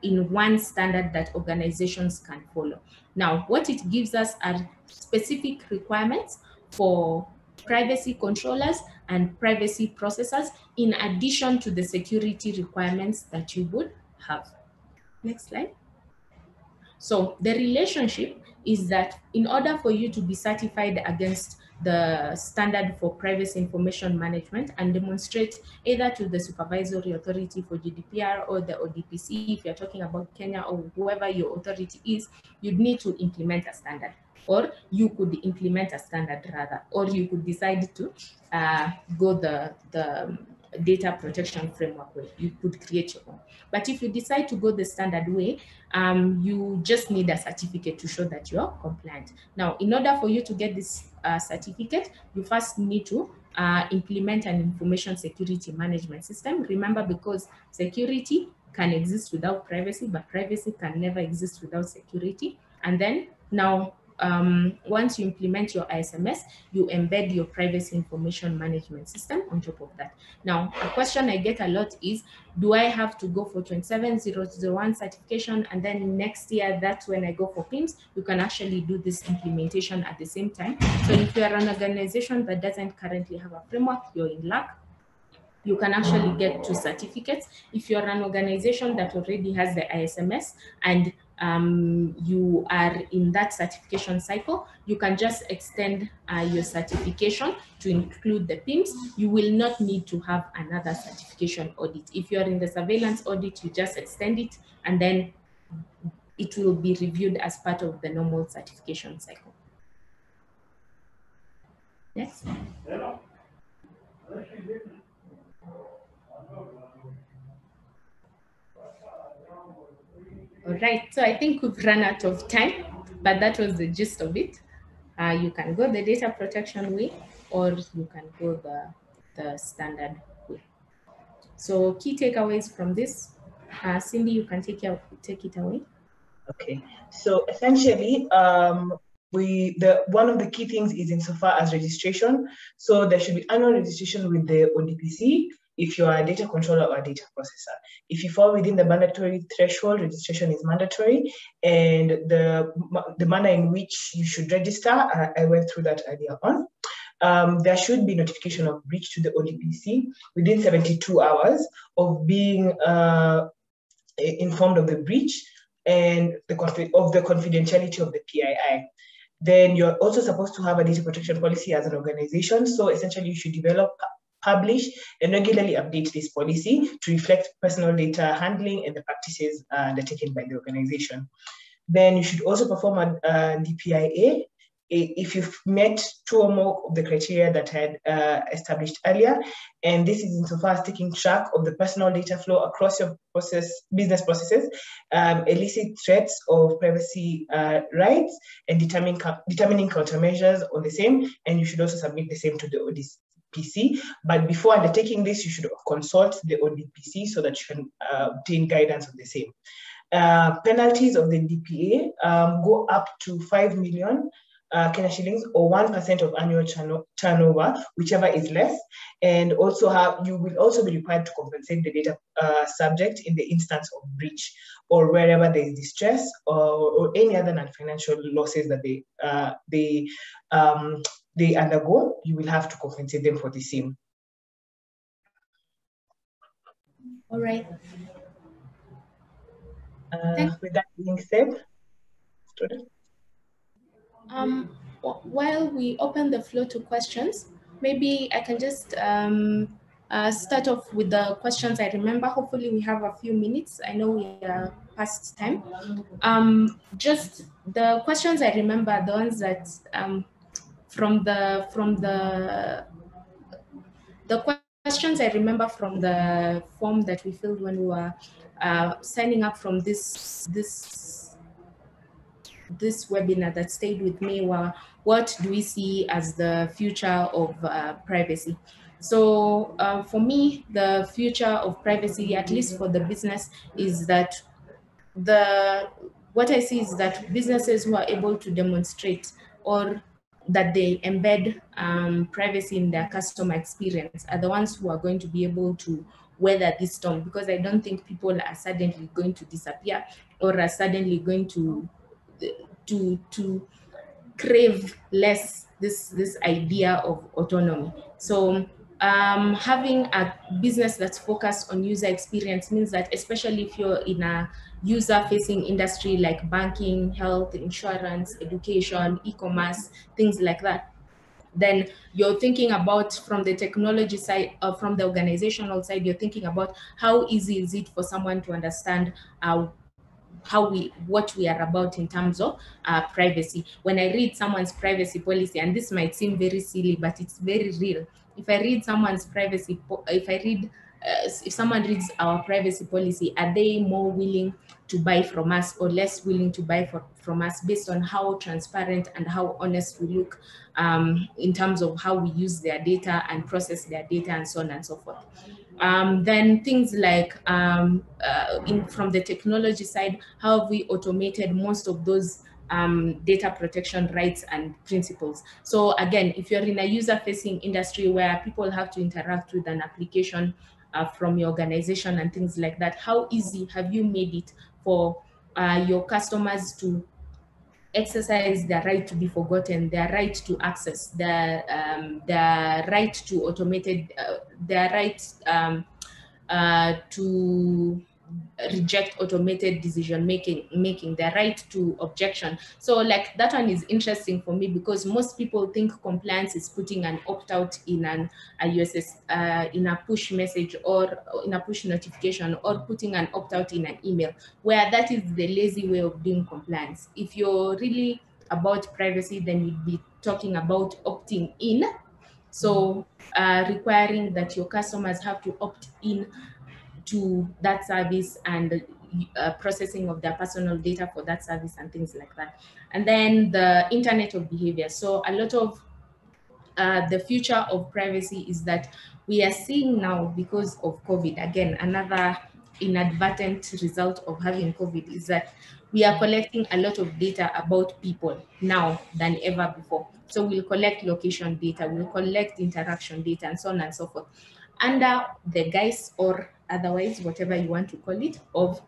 in one standard that organizations can follow. Now, what it gives us are specific requirements for privacy controllers and privacy processors, in addition to the security requirements that you would have. Next slide. So the relationship is that in order for you to be certified against the standard for privacy information management and demonstrate either to the supervisory authority for GDPR or the ODPC, if you're talking about Kenya or whoever your authority is, you'd need to implement a standard, or you could implement a standard rather, or you could decide to go the data protection framework way. You could create your own. But if you decide to go the standard way, you just need a certificate to show that you're compliant. Now, in order for you to get this certificate, you first need to implement an information security management system. Remember, because security can exist without privacy, but privacy can never exist without security. And then now once you implement your ISMS, you embed your privacy information management system on top of that. Now, a question I get a lot is, do I have to go for 27001 certification and then next year, that's when I go for PIMS? You can actually do this implementation at the same time. So if you are an organization that doesn't currently have a framework, you're in luck. You can actually get 2 certificates. If you're an organization that already has the ISMS and you are in that certification cycle, you can just extend your certification to include the PIMS. You will not need to have another certification audit. If you're in the surveillance audit, you just extend it and then it will be reviewed as part of the normal certification cycle. Next. All right, so I think we've run out of time, but that was the gist of it. You can go the data protection way, or you can go the standard way. So key takeaways from this, Cindy, you can take it away. Okay, so essentially, one of the key things is insofar as registration. So there should be annual registration with the ODPC if you are a data controller or a data processor. If you fall within the mandatory threshold, registration is mandatory, and the manner in which you should register, I went through that earlier on. There should be notification of breach to the ODPC within 72 hours of being informed of the breach and of the confidentiality of the PII. Then you're also supposed to have a data protection policy as an organization. So essentially you should develop, publish, and regularly update this policy to reflect personal data handling and the practices undertaken by the organization. Then you should also perform a DPIA if you've met 2 or more of the criteria that I had established earlier. And this is insofar as taking track of the personal data flow across your business processes, illicit threats of privacy rights, and determining countermeasures on the same. And you should also submit the same to the ODPC. But before undertaking this, you should consult the ODPC so that you can obtain guidance on the same. Penalties of the DPA go up to 5 million Kenya shillings or 1% of annual turnover, whichever is less. And also you will also be required to compensate the data subject in the instance of breach or wherever there is distress or any other non-financial losses that they undergo. You will have to compensate them for the same. All right. With that being said, student. While we open the floor to questions, maybe I can just start off with the questions I remember. Hopefully we have a few minutes. I know we are past time. Just the questions I remember, the ones that from the questions I remember from the form that we filled when we were signing up from this webinar that stayed with me were, what do we see as the future of privacy? So for me, the future of privacy, at least for the business, is that what I see is that businesses who are able to demonstrate or that they embed privacy in their customer experience are the ones who are going to be able to weather this storm, because I don't think people are suddenly going to disappear or are suddenly going to crave less this idea of autonomy. So having a business that's focused on user experience means that, especially if you're in a user-facing industry like banking, health, insurance, education, e-commerce, things like that, then you're thinking about, from the technology side, from the organizational side, you're thinking about how easy is it for someone to understand what we are about in terms of privacy. When I read someone's privacy policy, and this might seem very silly, but it's very real. If I read someone's privacy, if someone reads our privacy policy, are they more willing to buy from us or less willing to buy from us based on how transparent and how honest we look in terms of how we use their data and process their data and so on and so forth. Then things like from the technology side, how have we automated most of those data protection rights and principles. So again, if you're in a user-facing industry where people have to interact with an application from your organization and things like that, how easy have you made it for your customers to exercise their right to be forgotten, their right to access, their right to automated, their right to reject automated decision making, their right to objection. So like that one is interesting for me because most people think compliance is putting an opt-out in a USS in a push message or in a push notification, or putting an opt-out in an email, where that is the lazy way of doing compliance. If you're really about privacy, then you'd be talking about opting in. So requiring that your customers have to opt in to that service, and processing of their personal data for that service and things like that. And then the internet of behavior. So a lot of the future of privacy is that we are seeing now, because of COVID, again, another inadvertent result of having COVID is that we are collecting a lot of data about people now than ever before. So we'll collect location data, we'll collect interaction data, and so on and so forth, under the guise, or otherwise, whatever you want to call it, of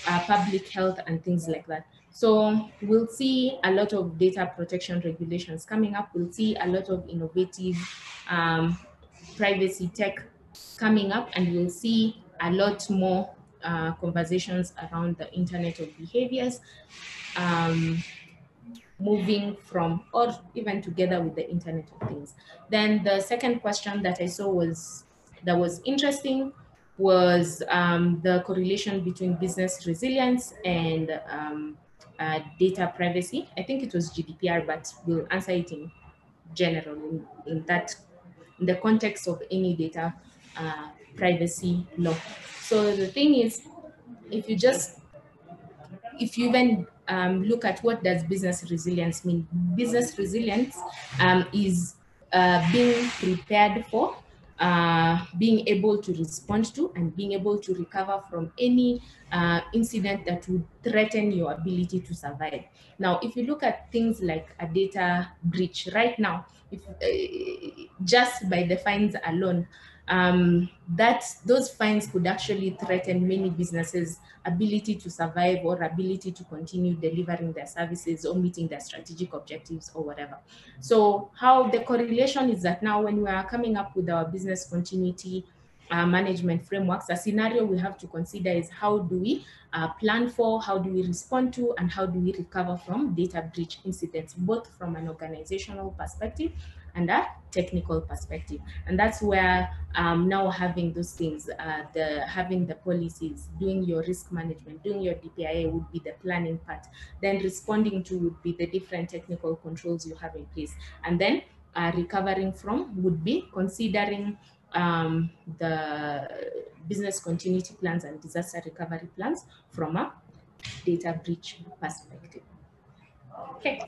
public health and things like that. So we'll see a lot of data protection regulations coming up. We'll see a lot of innovative privacy tech coming up, and we'll see a lot more conversations around the internet of behaviors, moving from, or even together with, the internet of things. Then the second question that I saw that was interesting was the correlation between business resilience and data privacy. I think it was GDPR, but we'll answer it in general in the context of any data privacy law. So the thing is, if you even look at what does business resilience mean, business resilience is being prepared for, being able to respond to, and being able to recover from any incident that would threaten your ability to survive. Now, if you look at things like a data breach right now, if just by the fines alone, those fines could actually threaten many businesses' ability to survive, or ability to continue delivering their services, or meeting their strategic objectives, or whatever. So how the correlation is that now, when we are coming up with our business continuity management frameworks, a scenario we have to consider is how do we plan for, how do we respond to, and how do we recover from data breach incidents, both from an organizational perspective and a technical perspective. And that's where now having those things, having the policies, doing your risk management, doing your DPIA would be the planning part. Then responding to would be the different technical controls you have in place. And then recovering from would be considering the business continuity plans and disaster recovery plans from a data breach perspective. Okay.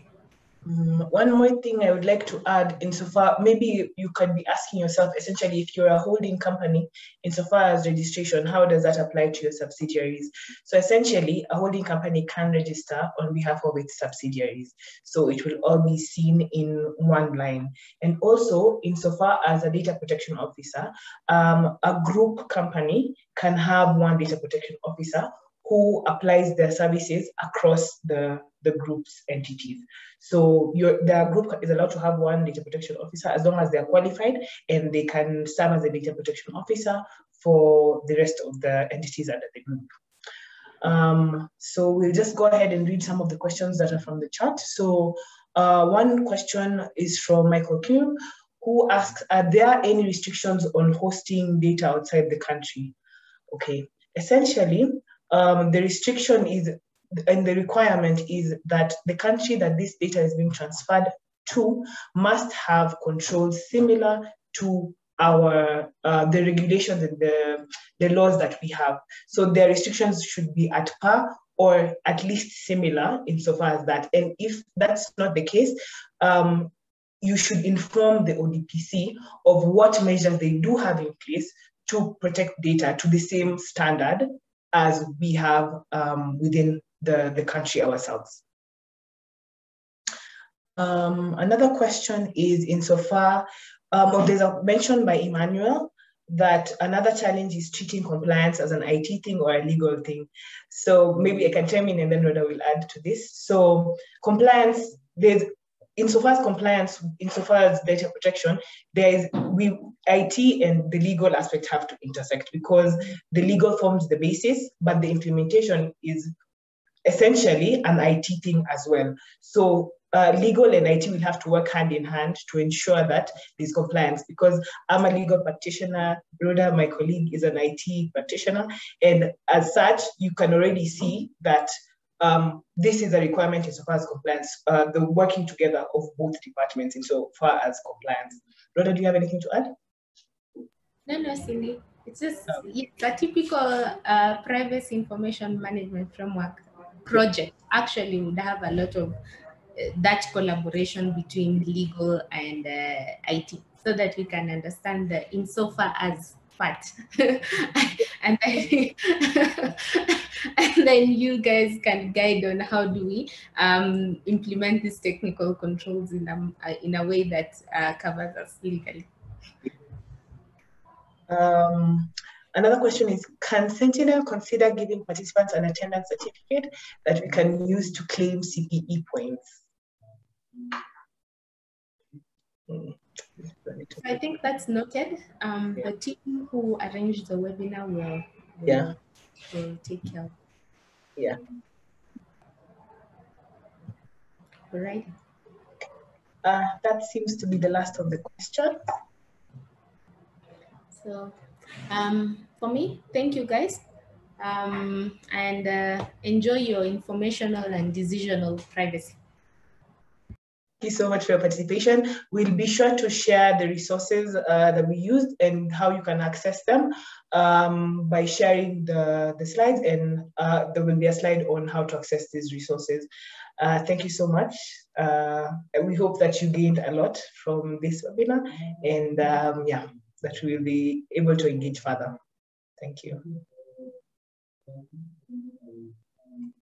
One more thing I would like to add, insofar, maybe you could be asking yourself, essentially, if you're a holding company, insofar as registration, how does that apply to your subsidiaries? So essentially, a holding company can register on behalf of its subsidiaries. So it will all be seen in one line. And also, insofar as a data protection officer, a group company can have one data protection officer who applies their services across the group's entities. So the group is allowed to have one data protection officer as long as they're qualified, and they can serve as a data protection officer for the rest of the entities under the group. So we'll just go ahead and read some of the questions that are from the chat. So one question is from Michael Kim, who asks, are there any restrictions on hosting data outside the country? Okay, essentially, the restriction is, and the requirement is that the country that this data is being transferred to must have controls similar to our the regulations and the laws that we have. So their restrictions should be at par or at least similar insofar as that. And if that's not the case, you should inform the ODPC of what measures they do have in place to protect data to the same standard as we have within the country ourselves. Another question is insofar, there's a mention by Emmanuel that another challenge is treating compliance as an IT thing or a legal thing. So maybe I can chime in and then Rhoda will add to this. So compliance, insofar as data protection, IT and the legal aspect have to intersect because the legal forms the basis, but the implementation is essentially an IT thing as well. So legal and IT will have to work hand in hand to ensure that there's compliance, because I'm a legal practitioner, Rhoda, my colleague, is an IT practitioner, and as such, you can already see that this is a requirement insofar as compliance, the working together of both departments insofar as compliance. Rhoda, do you have anything to add? No, Cindy. It's just it's a typical privacy information management framework project. Actually, would have a lot of that collaboration between legal and IT, so that we can understand the insofar as part, and then, and then you guys can guide on how do we implement these technical controls in a way that covers us legally. Another question is, can Sentinel consider giving participants an attendance certificate that we can use to claim CPE points? I think that's noted. The team who arranged the webinar will take care of it. Yeah. All right. That seems to be the last of the questions. So for me, thank you guys. And enjoy your informational and decisional privacy. Thank you so much for your participation. We'll be sure to share the resources that we used and how you can access them by sharing the slides, and there will be a slide on how to access these resources. Thank you so much. We hope that you gained a lot from this webinar, and yeah, that we'll be able to engage further. Thank you.